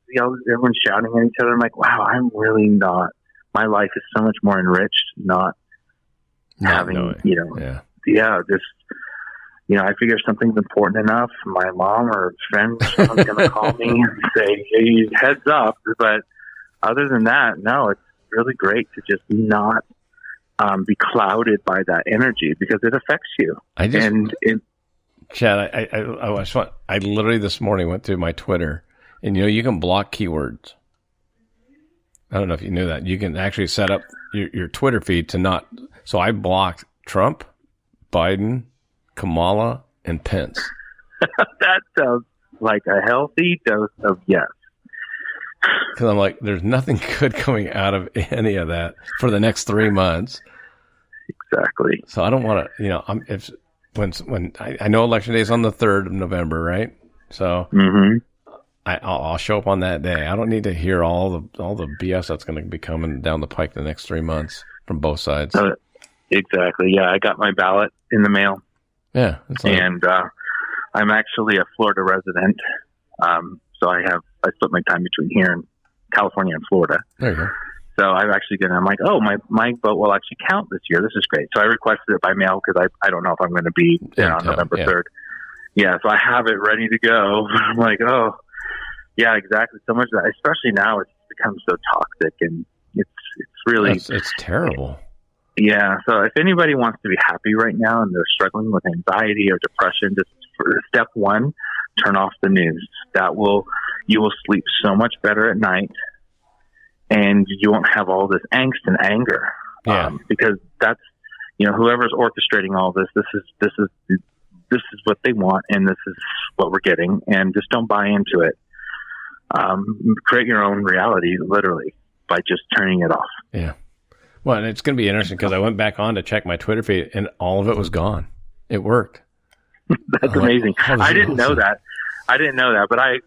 see everyone shouting at each other, I'm like, wow, I'm really not. My life is so much more enriched not having, just, I figure something's important enough. My mom or friend is going to call me and say, hey, heads up. But other than that, no, it's really great to just not be clouded by that energy, because it affects you. Chad, I literally this morning went through my Twitter, and you can block keywords. I don't know if you knew that. You can actually set up your Twitter feed to not. So I blocked Trump, Biden, Kamala, and Pence. That sounds like a healthy dose of yes. Because I'm like, there's nothing good coming out of any of that for the next 3 months. Exactly. So I don't want to, when I know election day is on the 3rd of November, right? So I'll show up on that day. I don't need to hear all the BS that's going to be coming down the pike the next 3 months from both sides. Exactly. Yeah, I got my ballot in the mail. Yeah, and I'm actually a Florida resident, so I split my time between here and California and Florida. There you go. So I'm like, oh, my vote will actually count this year. This is great. So I requested it by mail because I don't know if I'm going to be there on November 3rd. Yeah, so I have it ready to go. I'm like, oh, yeah, exactly. So much of that, especially now, it's become so toxic, and it's really it's terrible. Yeah. So if anybody wants to be happy right now and they're struggling with anxiety or depression, just for step one, turn off the news. You will sleep so much better at night, and you won't have all this angst and anger. Because that's, whoever's orchestrating all this is what they want, and this is what we're getting, and just don't buy into it. Create your own reality, literally, by just turning it off. Yeah. Well, and it's going to be interesting because I went back on to check my Twitter feed, and all of it was gone. It worked. That's amazing. I didn't know that. But I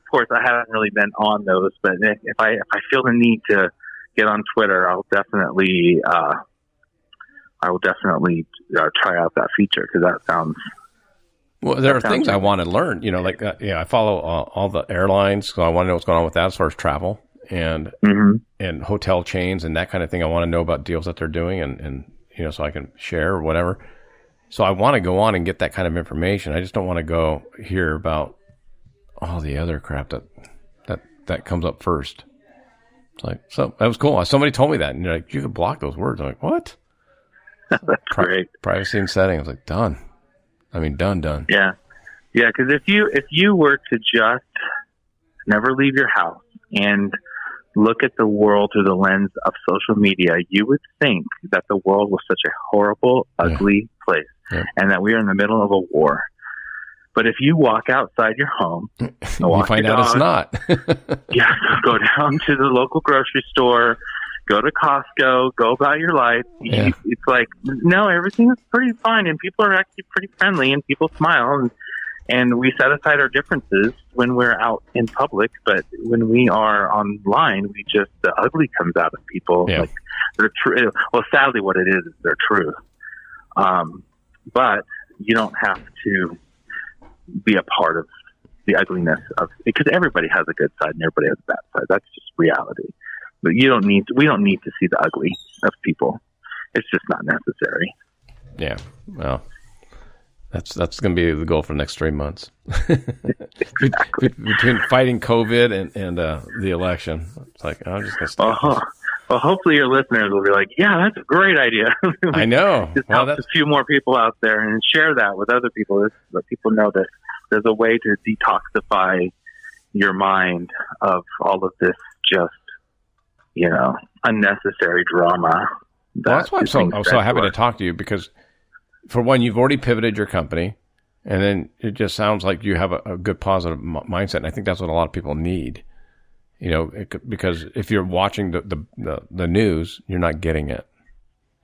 haven't really been on those. But if I feel the need to get on Twitter, I'll definitely try out that feature, because that sounds. Well, there are things I want to learn. I follow all the airlines, so I want to know what's going on with that as far as travel and hotel chains and that kind of thing. I want to know about deals that they're doing, and so I can share or whatever. So I want to go on and get that kind of information. I just don't want to go hear about all the other crap that comes up first. It's like, so that was cool. Somebody told me that, and like, you could block those words. I'm like, what? That's great. Privacy and settings. I was like, done. I mean, done. Yeah. Yeah. Because if you were to just never leave your house and look at the world through the lens of social media, you would think that the world was such a horrible, ugly place, and that we are in the middle of a war. But if you walk outside your home, you find out it's not. Yeah, go down to the local grocery store, go to Costco, go about your life. Yeah. It's like, no, everything is pretty fine, and people are actually pretty friendly, and people smile, and we set aside our differences when we're out in public. But when we are online, the ugly comes out of people. Yeah. Like they're true. Well, sadly, what it is they're true. But you don't have to be a part of the ugliness of, because everybody has a good side and everybody has a bad side. That's just reality. But we don't need to see the ugly of people. It's just not necessary. Yeah. Well, that's going to be the goal for the next 3 months. Exactly. Between fighting COVID and the election. It's like, I'm just going to stop. Well, hopefully your listeners will be like, yeah, that's a great idea. I know. Just help a few more people out there and share that with other people. Let people know that there's a way to detoxify your mind of all of this just, unnecessary drama Well, that's why I'm so happy to talk to you, because for one, you've already pivoted your company, and then it just sounds like you have a good positive mindset. And I think that's what a lot of people need, because if you're watching the news, you're not getting it.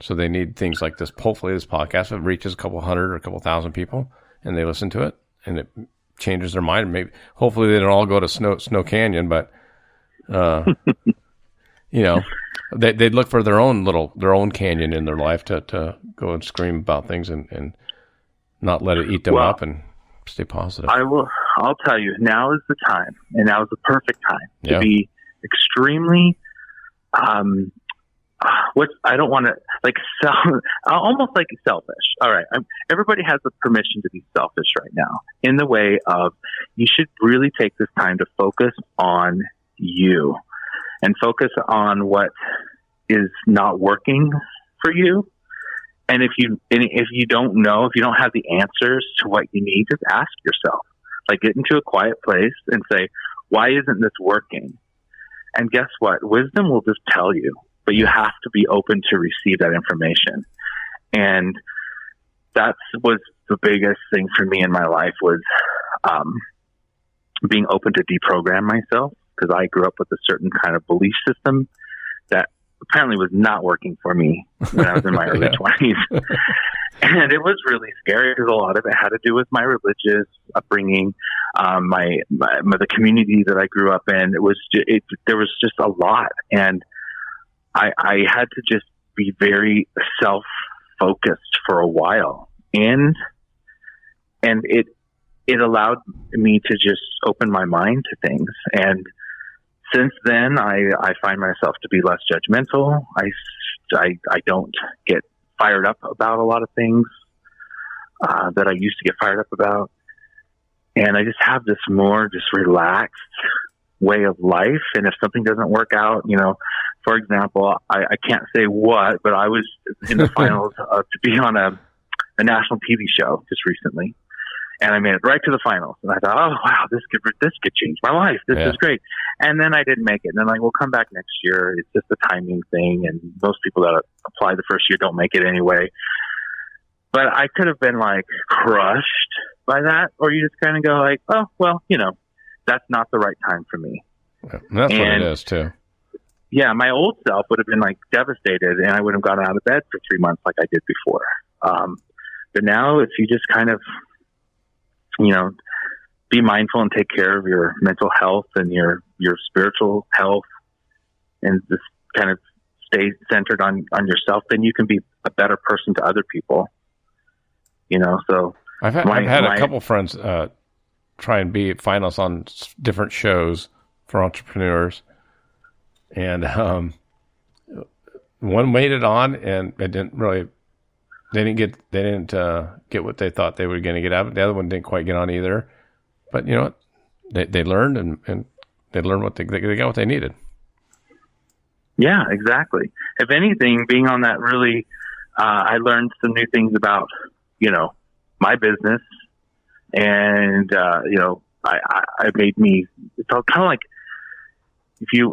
So they need things like this. Hopefully this podcast reaches a couple hundred or a couple thousand people, and they listen to it, and it changes their mind. Maybe, hopefully they don't all go to Snow Canyon, but, they'd look for their own canyon in their life to go and scream about things and not let it eat them up, and stay positive. I'll tell you, now is the time, and now is the perfect time to be extremely, I don't want to almost like selfish. All right. Everybody has the permission to be selfish right now, in the way of, you should really take this time to focus on you and focus on what is not working for you. And if you don't know, if you don't have the answers to what you need, just ask yourself, get into a quiet place and say, why isn't this working? And guess what? Wisdom will just tell you. But you have to be open to receive that information. And that was the biggest thing for me in my life, was being open to deprogram myself, because I grew up with a certain kind of belief system that apparently was not working for me when I was in my early 20s. And it was really scary, because a lot of it had to do with my religious upbringing, the community that I grew up in. There was just a lot. And I had to just be very self-focused for a while, and it allowed me to just open my mind to things. And since then, I find myself to be less judgmental. I don't get fired up about a lot of things that I used to get fired up about, and I just have this more just relaxed way of life. And if something doesn't work out, for example, I can't say what, but I was in the finals to be on a national TV show just recently, and I made it right to the finals. And I thought, oh wow, this could change my life. This is great. And then I didn't make it. And then we'll come back next year. It's just a timing thing, and most people that apply the first year don't make it anyway. But I could have been crushed by that, or you just kind of go oh well, that's not the right time for me. That's what it is too. Yeah, my old self would have been devastated, and I would have gotten out of bed for 3 months like I did before. But now, if you just kind of, be mindful and take care of your mental health and your spiritual health, and just kind of stay centered on yourself, then you can be a better person to other people. So I've had a couple friends try and be finalists on different shows for entrepreneurs. And one made it on, and it didn't really. They didn't get what they thought they were going to get out of it. The other one didn't quite get on either. But you know what? They learned, and they learned what they got what they needed. Yeah, exactly. If anything, being on that really, I learned some new things about my business, and I made me. It's all kind of like if you're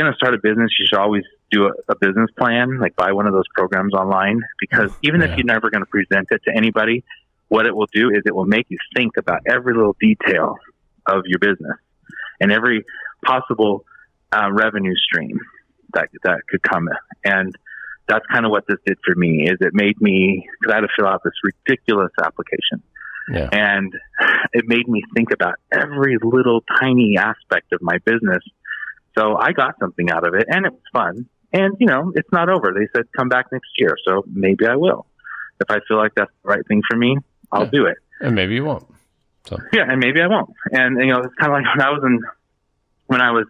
going to start a business, you should always do a business plan, buy one of those programs online, because even if you're never going to present it to anybody, what it will do is it will make you think about every little detail of your business and every possible revenue stream that could come. And that's kind of what this did for me, is it made me, because I had to fill out this ridiculous application. Yeah. And it made me think about every little tiny aspect of my business. So I got something out of it, and it was fun. And, it's not over. They said, come back next year. So maybe I will. If I feel like that's the right thing for me, I'll do it. And maybe you won't. So. Yeah, and maybe I won't. And, it's kind of like when I was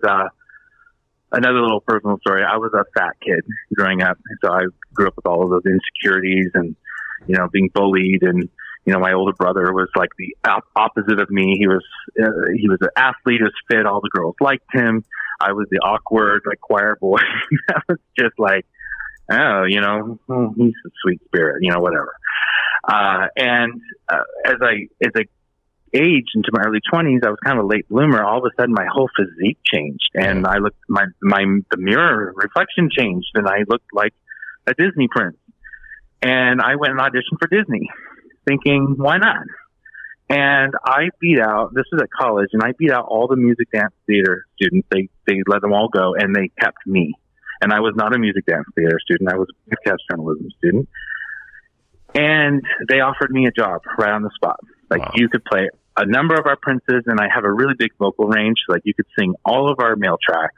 another little personal story. I was a fat kid growing up. So I grew up with all of those insecurities and, being bullied. And, my older brother was like the opposite of me. He was an athlete, he was fit. All the girls liked him. I was the awkward, choir boy. I was just he's a sweet spirit, whatever. And as I age into my early 20s, I was kind of a late bloomer. All of a sudden, my whole physique changed, and I looked the mirror reflection changed, and I looked like a Disney prince. And I went and auditioned for Disney, thinking, why not? And I beat out. This was at college, and I beat out all the music dance theater students. They let them all go, and they kept me. And I was not a music dance theater student. I was a broadcast journalism student. And they offered me a job right on the spot. Like, wow. You could play a number of our princes, and I have a really big vocal range. So, like, you could sing all of our male tracks.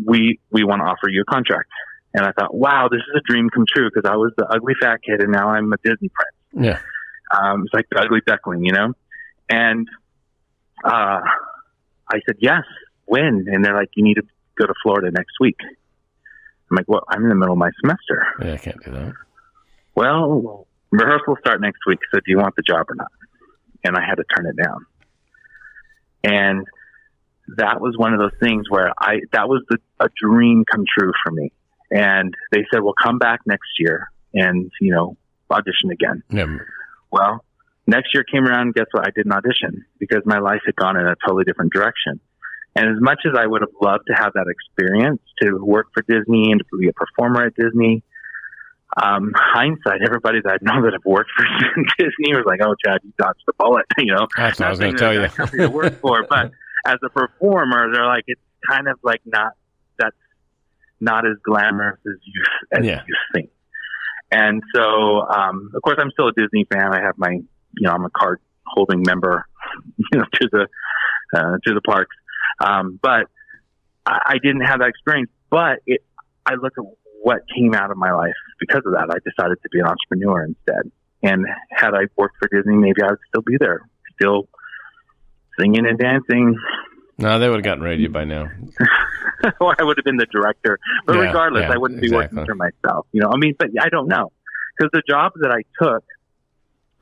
We want to offer you a contract. And I thought, wow, this is a dream come true, because I was the ugly fat kid, and now I'm a Disney prince. Yeah. It's like the ugly duckling, you know? And I said, yes, when? And they're like, you need to go to Florida next week. I'm like, well, I'm in the middle of my semester. Yeah, I can't do that. Well, rehearsals start next week, so do you want the job or not? And I had to turn it down. And that was one of those things where that was a dream come true for me. And they said, well, come back next year and, audition again. Yeah. Well, next year came around, and guess what? I didn't audition because my life had gone in a totally different direction. And as much as I would have loved to have that experience, to work for Disney and to be a performer at Disney, hindsight, everybody that I know that have worked for Disney was like, oh, Chad, you dodged the bullet, That's what I was going to tell you. To work for. But as a performer, they're like, it's kind of like that's not as glamorous as you think. And so, of course, I'm still a Disney fan. I have my, I'm a card holding member, to the parks. But I didn't have that experience. But I look at what came out of my life because of that. I decided to be an entrepreneur instead. And had I worked for Disney, maybe I would still be there, still singing and dancing. No, they would have gotten rid of you by now. Or I would have been the director. But regardless, I wouldn't be working for myself. But I don't know. Because the job that I took,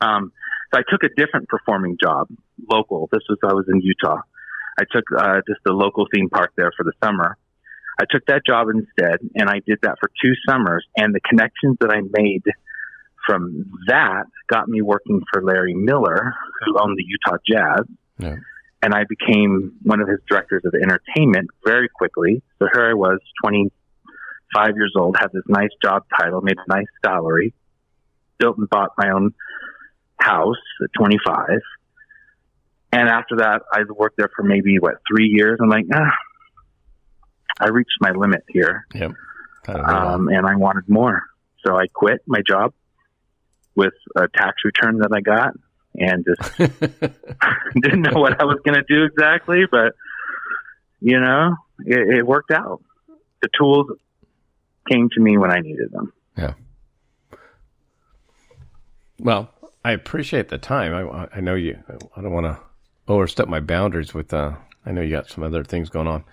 so I took a different performing job, local. I was in Utah. I took just a local theme park there for the summer. I took that job instead, and I did that for 2 summers. And the connections that I made from that got me working for Larry Miller, who owned the Utah Jazz. Yeah. And I became one of his directors of entertainment very quickly. So here I was, 25 years old, had this nice job title, made a nice salary, built and bought my own house at 25. And after that, I worked there for maybe, 3 years. I'm like, I reached my limit here. Yep. And I wanted more. So I quit my job with a tax return that I got. And just didn't know what I was going to do exactly, but it worked out. The tools came to me when I needed them. Yeah. Well, I appreciate the time. I know you. I don't want to overstep my boundaries with. I know you got some other things going on.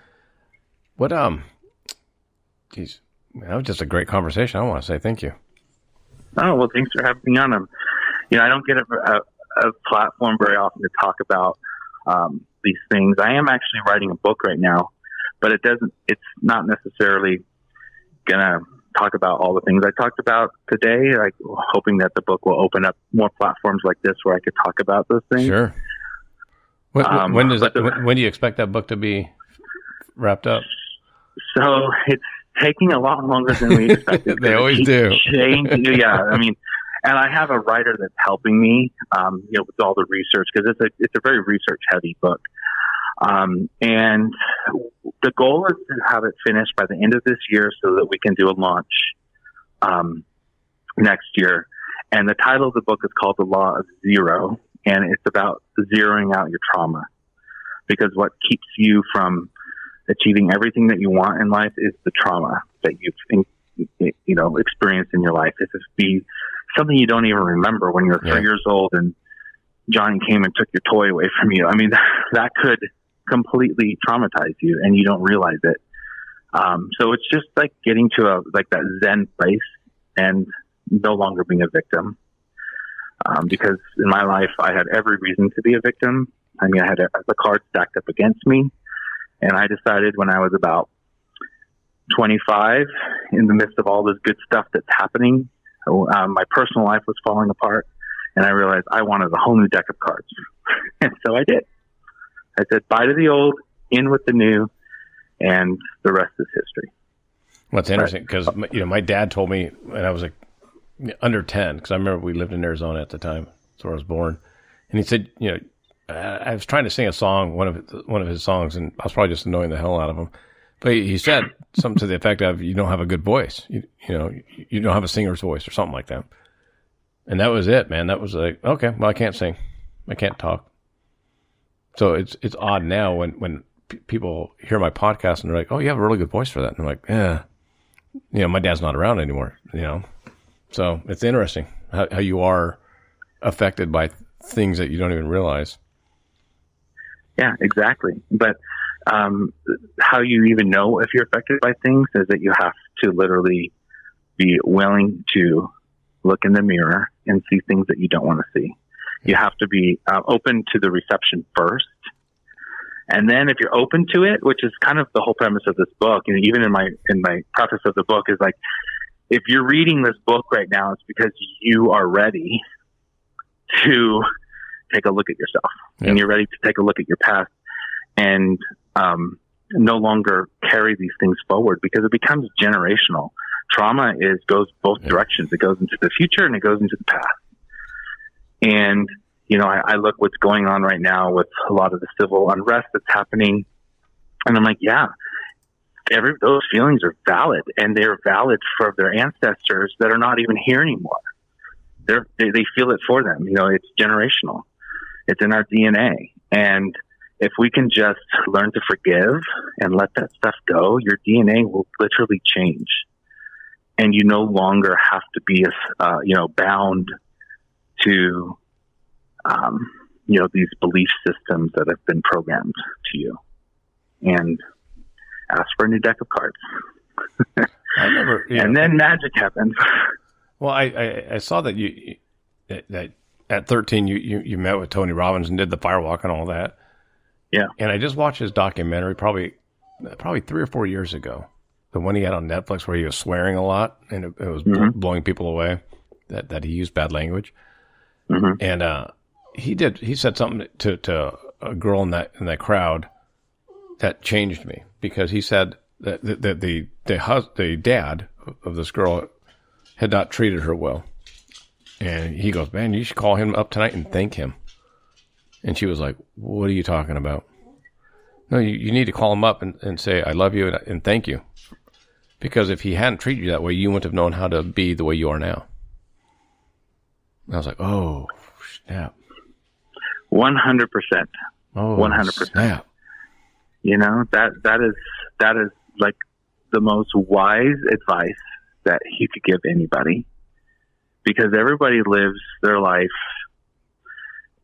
What? Geez, that was just a great conversation. I want to say thank you. Oh well, thanks for having me on. I don't get a platform very often to talk about these things. I am actually writing a book right now, but it's not necessarily gonna talk about all the things I talked about today. Like, hoping that the book will open up more platforms like this where I could talk about those things. Sure. When do you expect that book to be wrapped up? So it's taking a lot longer than we expected. They always do. Yeah. And I have a writer that's helping me, with all the research, because it's a very research heavy book. And the goal is to have it finished by the end of this year so that we can do a launch next year. And the title of the book is called The Law of Zero, and it's about zeroing out your trauma, because what keeps you from achieving everything that you want in life is the trauma that you've experienced in your life. It's just be something you don't even remember when you're 3 years old and Johnny came and took your toy away from you. I mean, that could completely traumatize you and you don't realize it. So it's just like getting to that Zen place and no longer being a victim. Because in my life, I had every reason to be a victim. I mean, I had the cards stacked up against me. And I decided when I was about 25, in the midst of all this good stuff that's happening, my personal life was falling apart. And I realized I wanted a whole new deck of cards. And so I did. I said, bye to the old, in with the new, and the rest is history. Well, it's interesting because, my dad told me when I was like under 10, because I remember we lived in Arizona at the time. That's where I was born. And he said, I was trying to sing a song, one of his songs, and I was probably just annoying the hell out of him. But he said something to the effect of, you don't have a good voice. You don't have a singer's voice or something like that. And that was it, man. That was like, okay, well, I can't sing. I can't talk. So it's odd now when people hear my podcast and they're like, oh, you have a really good voice for that. And I'm like, yeah, my dad's not around anymore, So it's interesting how you are affected by things that you don't even realize. Yeah, exactly. But how you even know if you're affected by things is that you have to literally be willing to look in the mirror and see things that you don't want to see. You have to be open to the reception first. And then if you're open to it, which is kind of the whole premise of this book, and even in my preface of the book is like, if you're reading this book right now, it's because you are ready to take a look at yourself. Yep. And you're ready to take a look at your past and no longer carry these things forward, because it becomes generational. Trauma goes both directions. It goes into the future and it goes into the past. And, I look what's going on right now with a lot of the civil unrest that's happening. And I'm like, yeah, those feelings are valid, and they're valid for their ancestors that are not even here anymore. They feel it for them. It's generational. It's in our DNA. And if we can just learn to forgive and let that stuff go, your DNA will literally change. And you no longer have to be, bound to, these belief systems that have been programmed to you. And ask for a new deck of cards. And then magic happens. Well, I saw that that at 13 you met with Tony Robbins and did the firewalk and all that. Yeah. And I just watched his documentary probably 3 or 4 years ago. The one he had on Netflix where he was swearing a lot and it was blowing people away, that he used bad language. Mm-hmm. And he said something to a girl in that crowd that changed me, because he said that the dad of this girl had not treated her well. And he goes, man, you should call him up tonight and thank him. And she was like, what are you talking about? No, you need to call him up and say, I love you and thank you. Because if he hadn't treated you that way, you wouldn't have known how to be the way you are now. And I was like, oh, snap. 100%. Oh, 100%. Snap. That is like the most wise advice that you could give anybody, because everybody lives their life,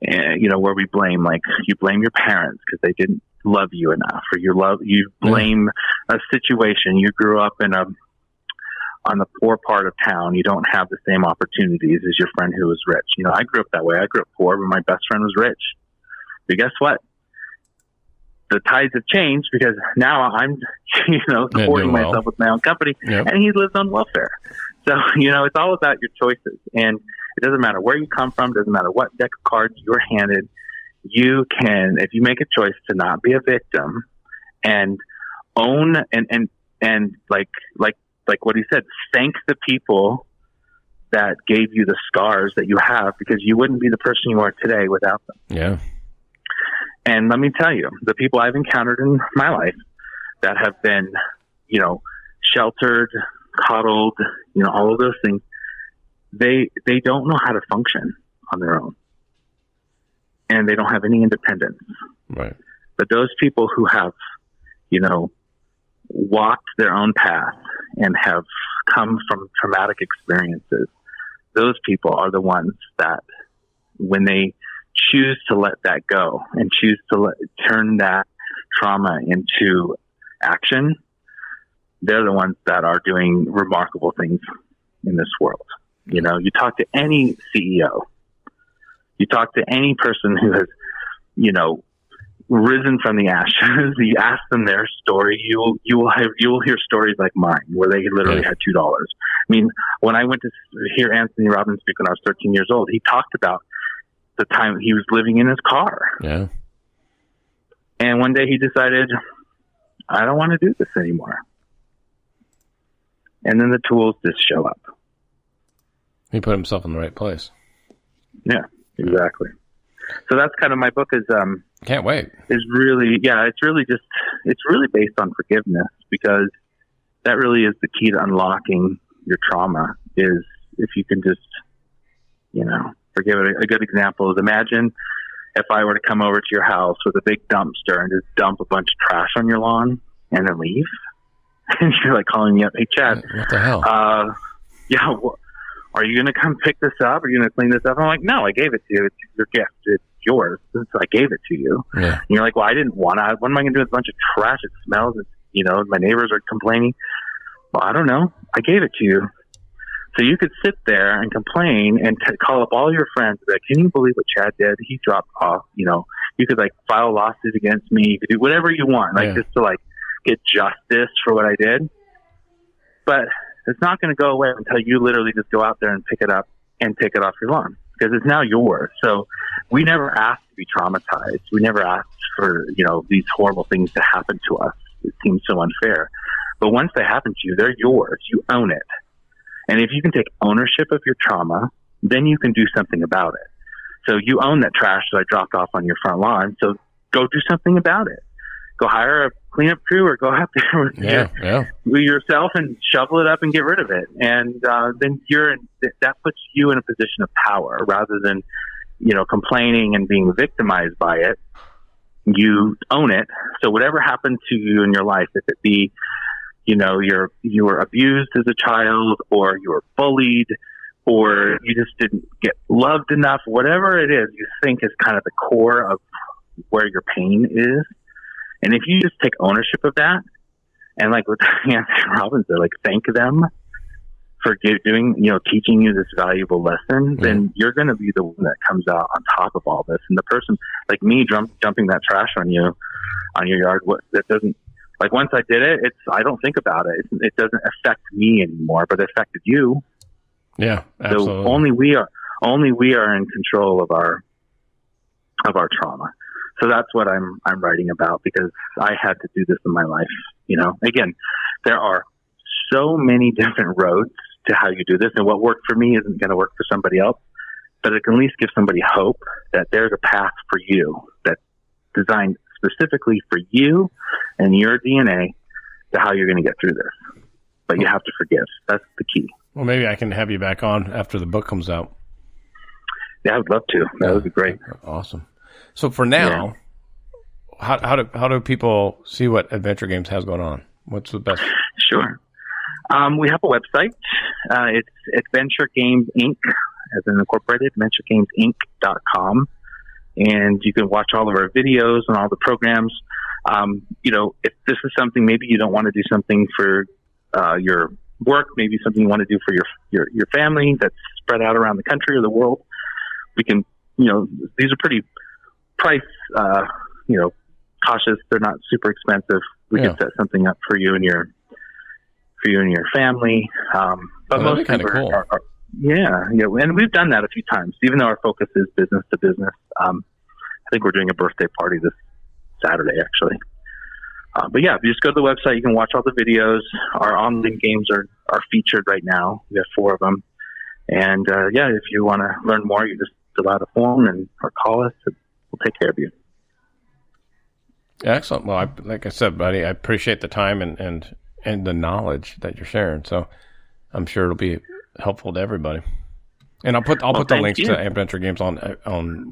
where we blame, like you blame your parents because they didn't love you enough, or you blame a situation. You grew up on the poor part of town. You don't have the same opportunities as your friend who was rich. I grew up that way. I grew up poor, but my best friend was rich. But guess what? The tides have changed, because now I'm, supporting myself with my own company, and he lives on welfare. So, it's all about your choices. And it doesn't matter where you come from, doesn't matter what deck of cards you're handed. You can, if you make a choice to not be a victim and own and like what he said, thank the people that gave you the scars that you have, because you wouldn't be the person you are today without them. Yeah. And let me tell you, the people I've encountered in my life that have been, sheltered, coddled, all of those things, they don't know how to function on their own. And they don't have any independence. Right. But those people who have, walked their own path and have come from traumatic experiences, those people are the ones that, when they choose to let that go and choose to turn that trauma into action, they're the ones that are doing remarkable things in this world. You talk to any CEO, you talk to any person who has, risen from the ashes. You ask them their story, you will hear stories like mine where they literally had $2. I mean, when I went to hear Anthony Robbins speak when I was 13 years old, he talked about the time he was living in his car. Yeah. And one day he decided, I don't want to do this anymore. And then the tools just show up. He put himself in the right place. Yeah, exactly. So that's kind of my book is, can't wait. Is really, it's really based on forgiveness, because that really is the key to unlocking your trauma, is if you can just, forgive it. A good example is, imagine if I were to come over to your house with a big dumpster and just dump a bunch of trash on your lawn and then leave. And you're like calling me up, hey, Chad. What the hell? Are you going to come pick this up? Are you going to clean this up? I'm like, no, I gave it to you. It's your gift. It's yours. So I gave it to you. Yeah. And you're like, well, I didn't want to. What am I going to do with a bunch of trash? It smells. My neighbors are complaining. Well, I don't know. I gave it to you. So you could sit there and complain and call up all your friends. Like, can you believe what Chad did? He dropped off. You could file a lawsuit against me. You could do whatever you want, just to get justice for what I did. But it's not going to go away until you literally just go out there and pick it up and take it off your lawn, because it's now yours. So we never asked to be traumatized. We never asked for, these horrible things to happen to us. It seems so unfair. But once they happen to you, they're yours. You own it. And if you can take ownership of your trauma, then you can do something about it. So you own that trash that I dropped off on your front lawn. So go do something about it. Go hire a cleanup crew, or go out there with yourself and shovel it up and get rid of it. And then that puts you in a position of power, rather than, complaining and being victimized by it. You own it. So whatever happened to you in your life, if it be, you were abused as a child, or you were bullied, or you just didn't get loved enough, whatever it is you think is kind of the core of where your pain is. And if you just take ownership of that, and with Anthony Robbins said, thank them for doing, teaching you this valuable lesson, then you're going to be the one that comes out on top of all this. And the person like me dumping that trash on your yard, that doesn't, once I did it, I don't think about it. It doesn't affect me anymore, but it affected you. Yeah, absolutely. So only we are in control of our trauma. So that's what I'm writing about, because I had to do this in my life. Again, there are so many different roads to how you do this, and what worked for me isn't going to work for somebody else, but it can at least give somebody hope that there's a path for you that's designed specifically for you and your DNA to how you're going to get through this. But you have to forgive. That's the key. Well, maybe I can have you back on after the book comes out. Yeah, I would love to. That would be great. Awesome. So for now, how do people see what AdVenture Games has going on? What's the best? Sure. We have a website. It's AdVenture Games Inc., as in incorporated, AdventureGamesInc.com. And you can watch all of our videos and all the programs. If this is something, maybe you don't want to do something for your work, maybe something you want to do for your family that's spread out around the country or the world, we can, these are pretty price, cautious. They're not super expensive. We can set something up for you and your family. But most kind of cool. And we've done that a few times, even though our focus is business to business. I think we're doing a birthday party this Saturday, actually. But if you just go to the website, you can watch all the videos. Our online games are featured right now. We have 4 of them. And if you want to learn more, you just fill out a form or call us. We'll take care of you. Excellent. Well, like I said, buddy, I appreciate the time and the knowledge that you're sharing. So I'm sure it'll be helpful to everybody. And I'll put the links to AdVenture Games on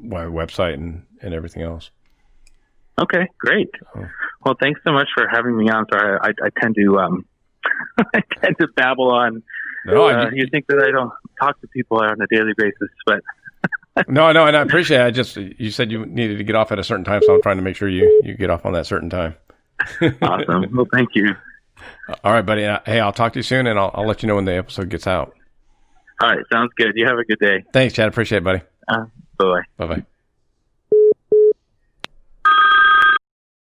my website and everything else. Okay, great. Well, thanks so much for having me on. Sorry, I tend to I tend to babble on. No, you think that I don't talk to people on a daily basis, but No, and I appreciate it. You said you needed to get off at a certain time, so I'm trying to make sure you get off on that certain time. Awesome. Well, thank you. All right, buddy. Hey, I'll talk to you soon, and I'll let you know when the episode gets out. All right. Sounds good. You have a good day. Thanks, Chad. Appreciate it, buddy. Bye-bye. Bye-bye.